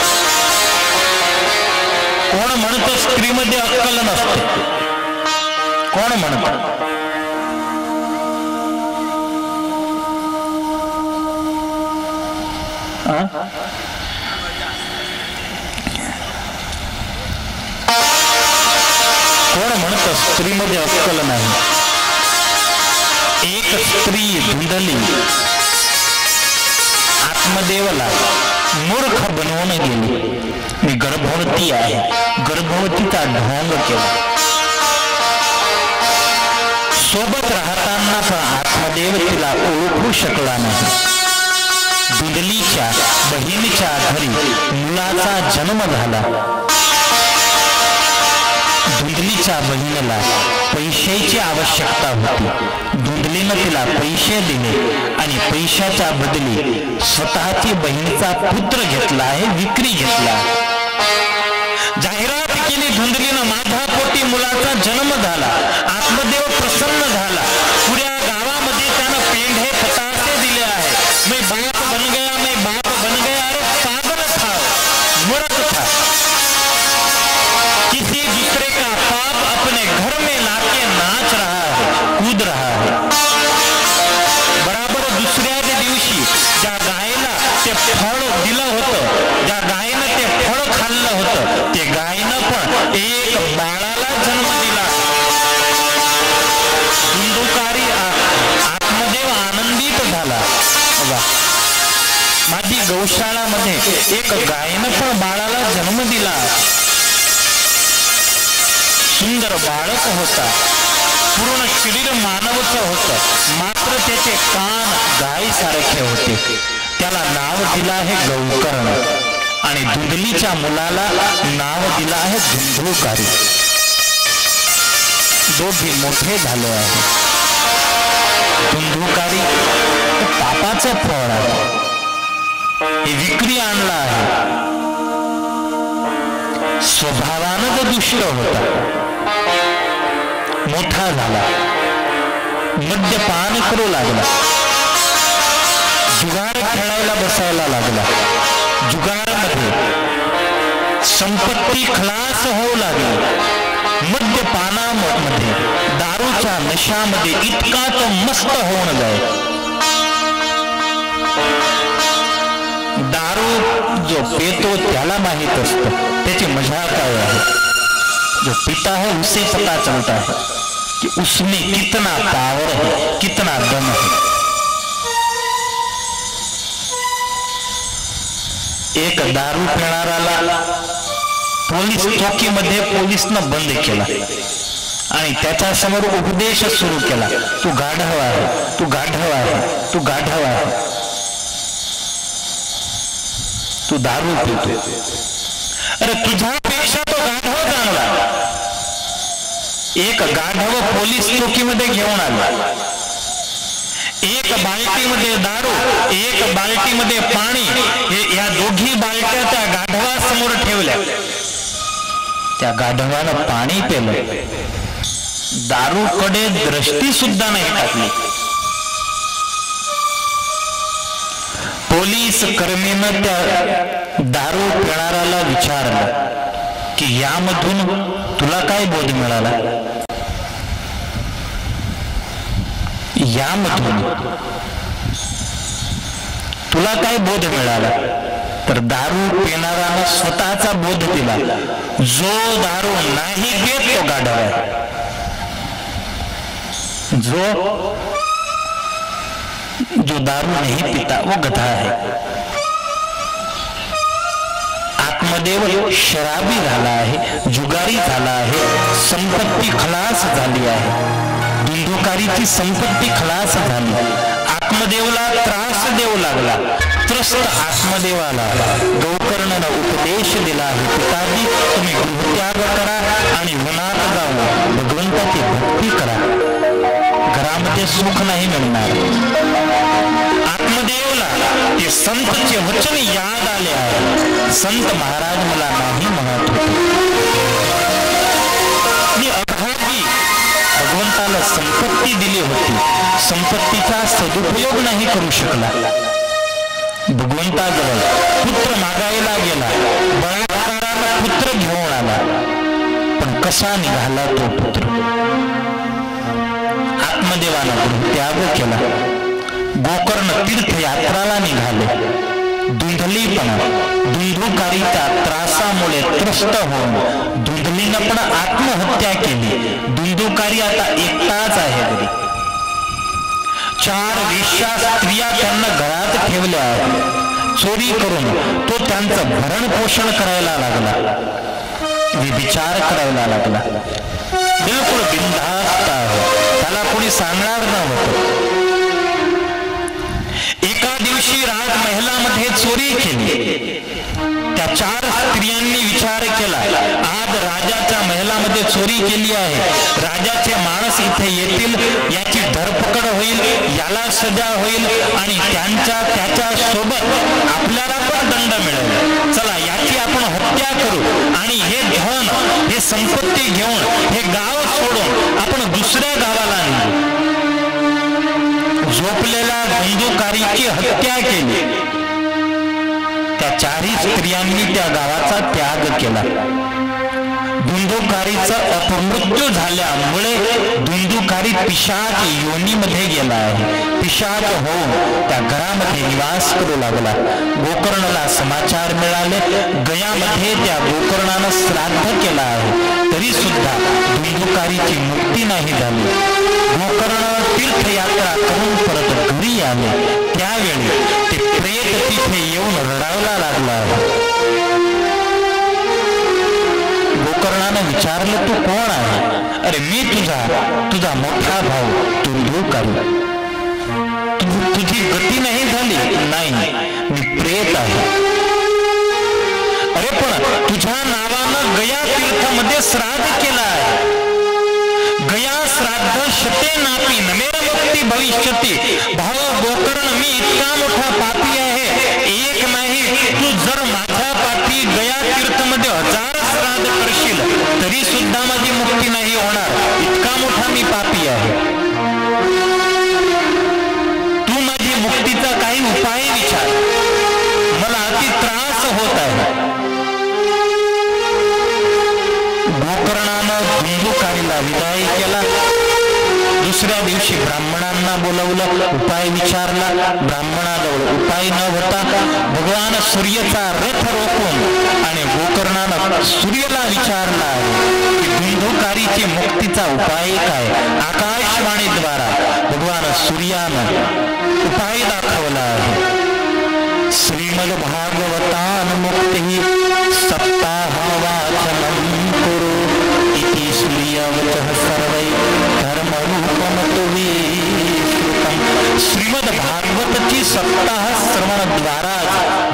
कोण म्हणतं स्त्रीमध्ये अक्कल नसते? कोण म्हणतं? कोण म्हणतं स्त्रीमध्ये अक्कल नाही? एक स्त्री धुंदली आत्मदेवला मूर्ख बनवून गेली. मी गर्भवती आहे, गर्भवतीचा ढोंग केला. सोबत राहताना पण आत्मदेव तिला ओळखू शकला नाही. धुंदलीच्या बहिणीच्या घरी मुलाचा जन्म झाला. धुंदलीच्या बहिणीला पैशाची आवश्यकता होती. धुंदलीनं तिला पैसे दिले आणि पैशाच्या बदली स्वतःची बहिणीचा पुत्र घेतला आहे, विक्री घेतला. जाहिरात केली धुंदलीनं, माझ्या पोटी मुलाचा जन्म झाला. आत्मदेव प्रसन्न झाला. पुऱ्या गावामध्ये त्यानं पेंढे पतासे दिले आहे. मैं बाप बन गया, मैं बाप बन गया. अरे पागल था, मूर्ख था. किसी दूसरे का पाप अपने घर में लाके नाच रहा है, कूद रहा है. बराबर दुसऱ्या दिवशी ज्या गायला ते फळ दिलं होतं, ज्या गायनं ते फळ खाल्लं होतं, ते गायनं पण एक बाळाला जन्म दिला. धुंदुकारी आत्मदेव आनंदित झाला. माझी गौशाळामध्ये एक गायनं पण बाळाला जन्म दिला. सुंदर बाळक होता, पूर्ण शरीर मानवचं होतं, मात्र त्याचे कान गायीसारखे होते. त्याला नाव दिलं आहे गौकर्ण आणि धुंदलीच्या मुलाला नाव दिलं आहे धुंदुकारी. दोघे मोठे झाले आहे. धुंदुकारी पापाचं फळ आहे. हे विक्री आणला आहे. स्वभावानं तो दुष्ट होता, मोठा झाला, मद्यपान करू लागला, जुगार खेळायला बसायला लागला, जुगारामध्ये संपत्ती खलास होऊ लागली. मद्यपानामध्ये, दारूच्या नशामध्ये इतका तो मस्त होऊन जाय. दारू जो पितो त्याला माहित असतं त्याची मजा काय आहे. जो पीता है उसे पता चलता है कि उसमें कितना पावर है, कितना दम है. एक दारू पिणाराला पोलीस चौकीमध्ये पोलिसनं बंद केला आणि त्याच्या समोर उपदेश सुरू केला. तू गाढव आहे, तू गाढव आहे, तू गाढव आहे, तू दारू पितो. अरे तुझ्यापेक्षा तो गाढव चांगला. एक गाढव पोलीस चौकीमध्ये घेऊन आला. एक बाल्टीमध्ये दारू, एक बाल्टीमध्ये पाणी, या दोघी बाल्ट्या त्या गाढवासमोर ठेवल्या. त्या गाढवानं पाणी पिलं, दारूकडे दृष्टी सुद्धा नाही टाकली. पोलीस कर्मीनं त्या दारू पिणाऱ्याला विचारलं की यामधून तुला काय बोध मिळाला. यामधून तुला काय बोध मिळाला. तर दारू पिणाऱ्यानं स्वतःचा बोध दिला. जो दारू नाही पित तो गाढव आहे. जो दारू नहीं पीता वो गधा है. आत्मदेव शराबी झाला आहे, जुगारी झाला आहे, संपत्ती खलास झाली आहे, धुंदुकारीची संपत्ती खलास झाली. आत्मदेवला त्रास देऊ लागला. त्रस्त आत्मदेवाला गोकर्णानं उपदेश दिला आहे, पिताजी तुम्ही गृहत्याग करा आणि वनात जाऊन भगवंताची भक्ती करा, घरामध्ये सुख नाही मिळणार. आत्मदेवला ते संतचे वचन याद आले आहे. संत महाराज मला नाही म्हणत होते. मी अभागी भगवंताला संपत्ती दिली होती, संपत्तीचा सदुपयोग नाही करू शकला. भगवंताजवळ पुत्र मागायला गेला, बळात्काराला पुत्र घेऊन आला, पण कसा निघाला तो पुत्र. आत्मदेवानं त्याग केला. गोकर्ण तीर्थयात्राला निघाले. धुंदलीपणा, धुंदुकारीच्या त्रासामुळे त्रस्त होऊन धुंदलीनं पण आत्महत्या केली. धुंदुकारी आता एकटाच आहे घरी. 4 वेश्या स्त्रिया त्यांना घरात ठेवल्या आहेत. चोरी करून तो त्यांचं भरण पोषण करायला लागला, विचार करायला लागला. बिलकुल बिनधास्त आहे, त्याला कोणी सांगणार नव्हतं. एका दिवशी राजमहलामध्ये चोरी केली. त्या 4 स्त्रियांनी विचार केला, आज राजाच्या महलामध्ये चोरी केली आहे, राजाचे माणस इथे येतील, याची धरपकड होईल, याला सजा होईल आणि त्याच्या सोबत आपल्याला पण दंड मिळेल. चला याची आपण हत्या करू आणि हे धन, हे संपत्ती घेऊन हे गाव सोडून आपण दुसऱ्या गावाला निघू. झोपलेल्या धुंदुकारीची हत्या केली. त्या 4 स्त्रियांनी त्या गावाचा त्याग केला. धुंदुकारीचा अपमृत्यू झाल्यामुळे धुंदुकारी पिशाच योनीमध्ये गेला आहे. पिशाच होऊन त्या घरामध्ये निवास करू लागला. गोकर्णाला समाचार मिळाले. गयामध्ये त्या गोकर्णानं श्राद्ध केला आहे, तरी सुद्धा धुंदुकारीची मुक्ती नाही झाली. गोकर्ण तीर्थयात्रा करून परत घरी आले. त्यावेळी ते प्रेत तिथे येऊन रडायला लागला. गोकर्णानं विचारलं, तू कोण आहे. अरे मी तुझा मोठा भाऊ धुंदुकारी. तुझी गती नाही झाली. नाही, मी प्रेत आहे. अरे पण तुझ्या नावानं गया तीर्थामध्ये श्राद्ध केला आहे. गया श्राद्ध शते नापी नमेर मुक्ती भविष्यती. भाऊ गोकर्ण, मी इतका मोठा पापी आहे, एक विदाई केला. दुसऱ्या दिवशी ब्राह्मणांना बोलवलं, उपाय विचारला. ब्राह्मणाजवळ उपाय न होता भगवान सूर्याचा रथ रोखून आणि गोकर्णानं सूर्याला विचारला की धुंधुकारीची मुक्तीचा उपाय काय. आकाशवाणीद्वारा भगवान सूर्यानं उपाय दाखवला आहे. श्रीमद भागवतानुमुक्ती सप्ताहवाचनं कुरु इति सूर्यवचः सर्वै धर्मरूपमतु विश्रुतम्. श्रीमद भागवतची सप्ताह श्रवणाद्वारा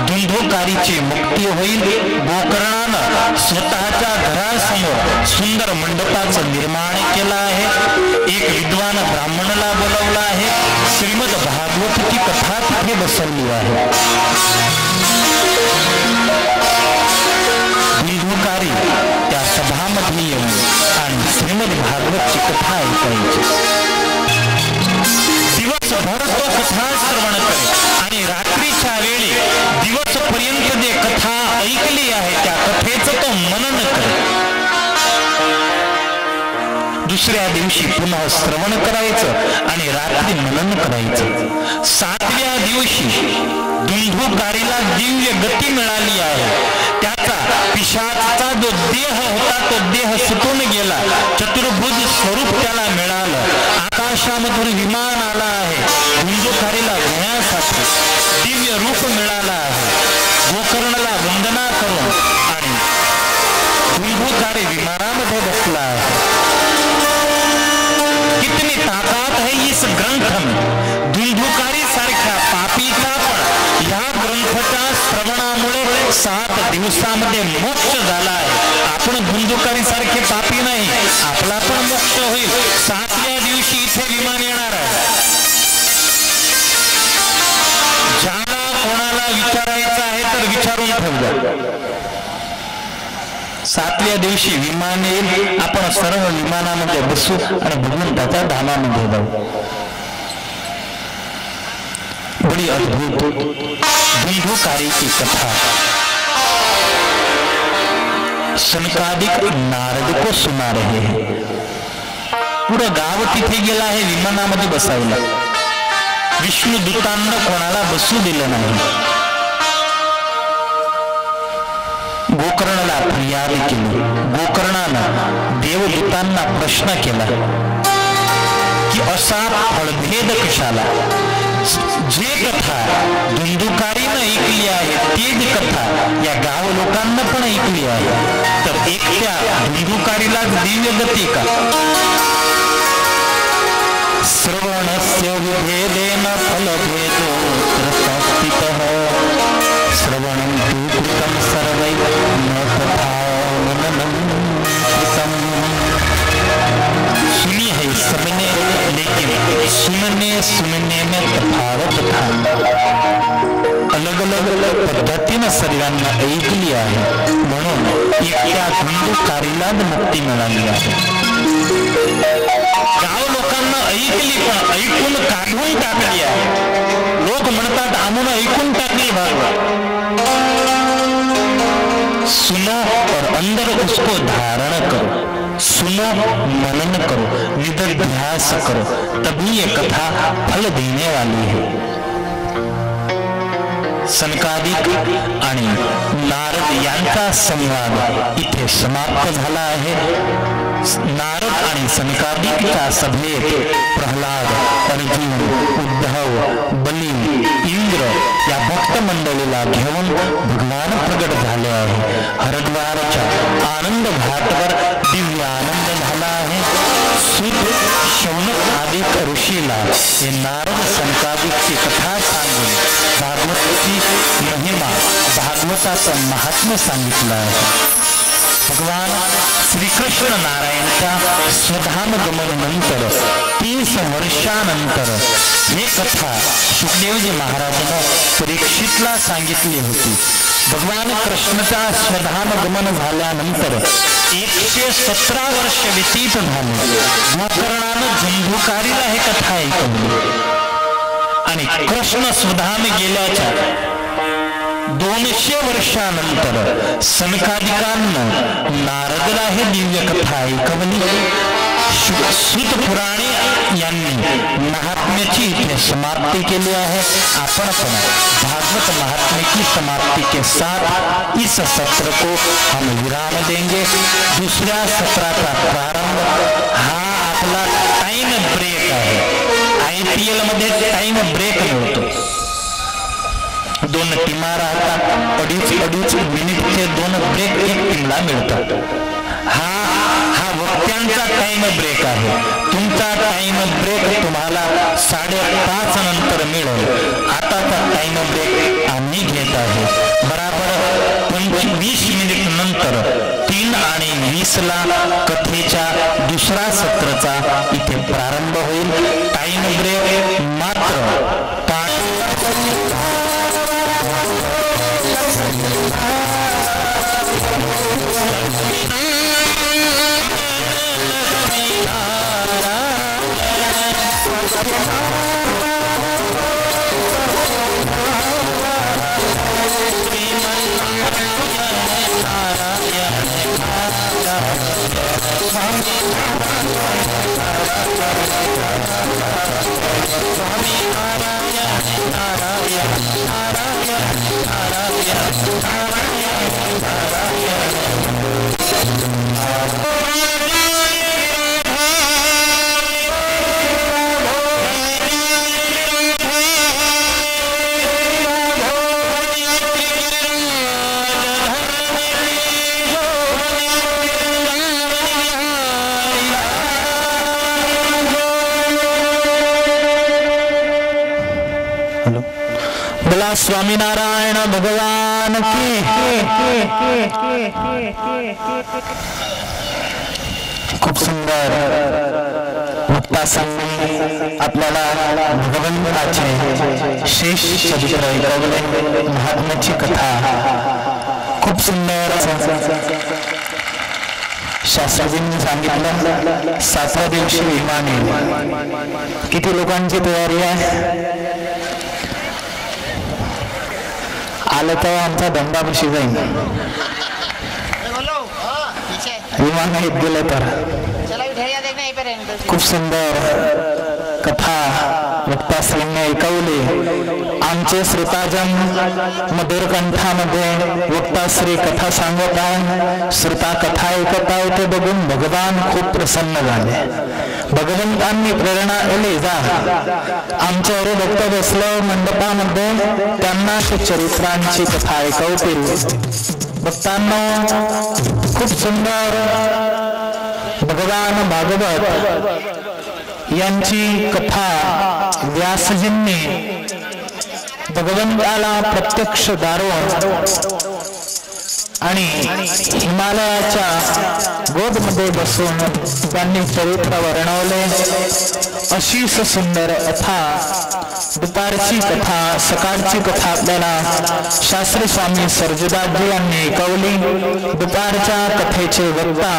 धुंधुकारीची मुक्ती होईल. गोकर्णानं स्वतःच्या घरासमोर सुंदर मंडपाचं निर्माण केलं आहे. एक विद्वान ब्राह्मणाला बोलवला आहे. श्रीमद भागवतची कथा तिथे बसवली आहे. धुंधुकारी त्या सभामध्ये येऊन आणि श्रीमद भागवतची कथा ऐकायची. दिवसभर तो कथा श्रवण करे आणि रात्रीच्या वेळी दिवसपर्यंत जे कथा ऐकली आहे त्या कथेचं तो मनन करे. दुसऱ्या दिवशी पुन्हा श्रवण करायचं आणि रात्री मनन करायचं. 7व्या दिवशी धुंधुकारीला दिव्य गती मिळाली आहे. त्याचा पिशाचाचा जो देह होता तो देह सुटून गेला. चतुर्भुज स्वरूप त्याला मिळालं. आकाशामधून विमान आला आहे. धुंधुकारीला घेण्यासाठी दिव्य रूप मिळालं आहे. गोकर्णाला वंदना करून आणि धुंधुकारी विमानामध्ये बसला आहे. कितनी ताकद है इस ग्रंथ में. धुंधुकारी सारख्या पापीचा पण या ग्रंथाच्या श्रवणामुळे 7 दिवसामध्ये मोक्ष झाला आहे. आपण धुंधुकारी सारखे पापी नाही, आपला पण मोक्ष होईल. 7व्या दिवशी इथे विमान येणार आहे. ज्याला कोणाला विचारायचं आहे तर विचारून ठेवलं. 7व्या दिवशी विमान येईल. आपण सर्व विमानामध्ये बसू आणि भगवंताच्या धामामध्ये जाऊ. बड़ी अद्भुत धुंधुकारी की कथा सनकादिक नारद को सुना रहे हैं. पुरं गाव तिथे गेला आहे विमानामध्ये बसायला. विष्णुदूतांना कोणाला बसू दिलं नाही. गोकर्णाला फरियाद केली. गोकर्णानं देवदूतांना प्रश्न केला की असा फळभेद कशाला. जे कथा धुंधुकारीनं ऐकली आहे तेच कथा या गाव लोकांना पण ऐकली आहे. तर एकट्या धुंधुकारीला दिव्य गती का. श्रवणस्य विभेदेन फलभेदोऽत्र संस्थितः श्रवणं तु कृतं सर्वैः न तथा मननं कृतं. सुनी है सबने लेकिन सुनने में तफावत था. अलग अलग पद्धतीनं सर्वांना ऐकली आहे म्हणून एकट्या धुंधुकारीला मुक्ती मिळाली आहे. गाव लोकांना ऐकली पण ऐकून काढून टाकली आहे. लोक म्हणतात आम्हाला ऐकून टाकली भागवत. सुनो और अंदर उसको धारण करो. सुनो, मनन करो, निधिध्यास करो, तभी ये कथा फल देने वाली है. सनकादिक आणि नारद यांचा संवाद इथे समाप्त झाला आहे. नारद आणि सनकादिकच्या सभेत प्रल्हाद, अर्जुन, उद्धव, बली, इंद्र या भक्त मंडळीला घेऊन भगवान प्रगट झाले आहे. हरिद्वारच्या आनंद घाटवर दिव्य आनंद झाला आहे. सुत शौनक आदी ऋषीला हे नारद सनकादिकची कथा सांगून भागवताची महिमा, भागवताचं महात्म्य सांगितलं आहे. भगवान श्रीकृष्ण नारायणच्या स्वधाम गमन नंतर 30 वर्षानंतर हे कथा सुखदेवजी महाराजांना परीक्षितला सांगितली होती. भगवान कृष्णाचा स्वधाम गमन झाल्यानंतर 117 वर्ष व्यतीत झाले. गोकर्णानं धुंधुकारीला हे कथा ऐकवली आणि कृष्ण स्वधाम गेल्याच्या 200 वर्षानंतर सनकादिकांना नारदला हे दिव्य कथा ऐकवली. सूत पुराणे यांनी महात्म्याची इथे समाप्ति केली आहे। आपण पण भागवत महात्म्य की समाप्ति के साथ इस सत्र को हम विराम देंगे। दूसरा सत्राचा प्रारंभ हा आपला टाइम ब्रेक आहे। IPL मध्ये टाइम ब्रेक मिळतो, 2 टीमा राहतात, अडीच मिनिटचे 2 ब्रेक एक टीमला मिळतात। हा वक्त्यांचा टाइम ब्रेक आहे। तुमचा टाइम ब्रेक तुम्हाला 5:30 नंतर मिळेल। आताचा टाइम ब्रेक आम्ही घेत आहे। बराबर 20 मिनिट नंतर 3:20 कथेच्या दुसरा सत्राचा इथे प्रारंभ होईल। टाइम ब्रेक मात्र स्वामीनारायण भगवान की। खूप सुंदर मुक्तासंनी आपल्याला भगवंताचे शेष चरित्र ऐकवले, महात्म्याची कथा खूप सुंदर शास्त्रजींनी सांगितलं। 7व्या दिवशी विमाने किती लोकांची तयारी आहे? आलं तर आमचा धंदा कशी जाईल, विमान गेलं तर। खूप सुंदर कथा वक्ताश्रींनी ऐकवली। आमचे श्रोताजन मधुर कंठामध्ये वक्ताश्री कथा सांगत आहे। श्रोता कथा ऐकत आहे ते बघून भगवान खूप प्रसन्न झाले। भगवंतांनी प्रेरणा दिली, जा आमच्या भक्त बसलं मंडपामध्ये, त्यांना चरित्रांची कथा ऐकवतील। भक्तांना खूप सुंदर भगवान भागवत यांची कथा व्यासजींनी भगवंताला प्रत्यक्ष दारून आणि हिमालयाच्या गोदमध्ये बसून त्यांनी चरित्र वर्णवले। अशीच सुंदर कथा, दुपारची कथा, सकाळची कथा आपल्याला शास्त्री स्वामी सर्जदासजी यांनी ऐकवली। दुपारच्या कथेचे वक्ता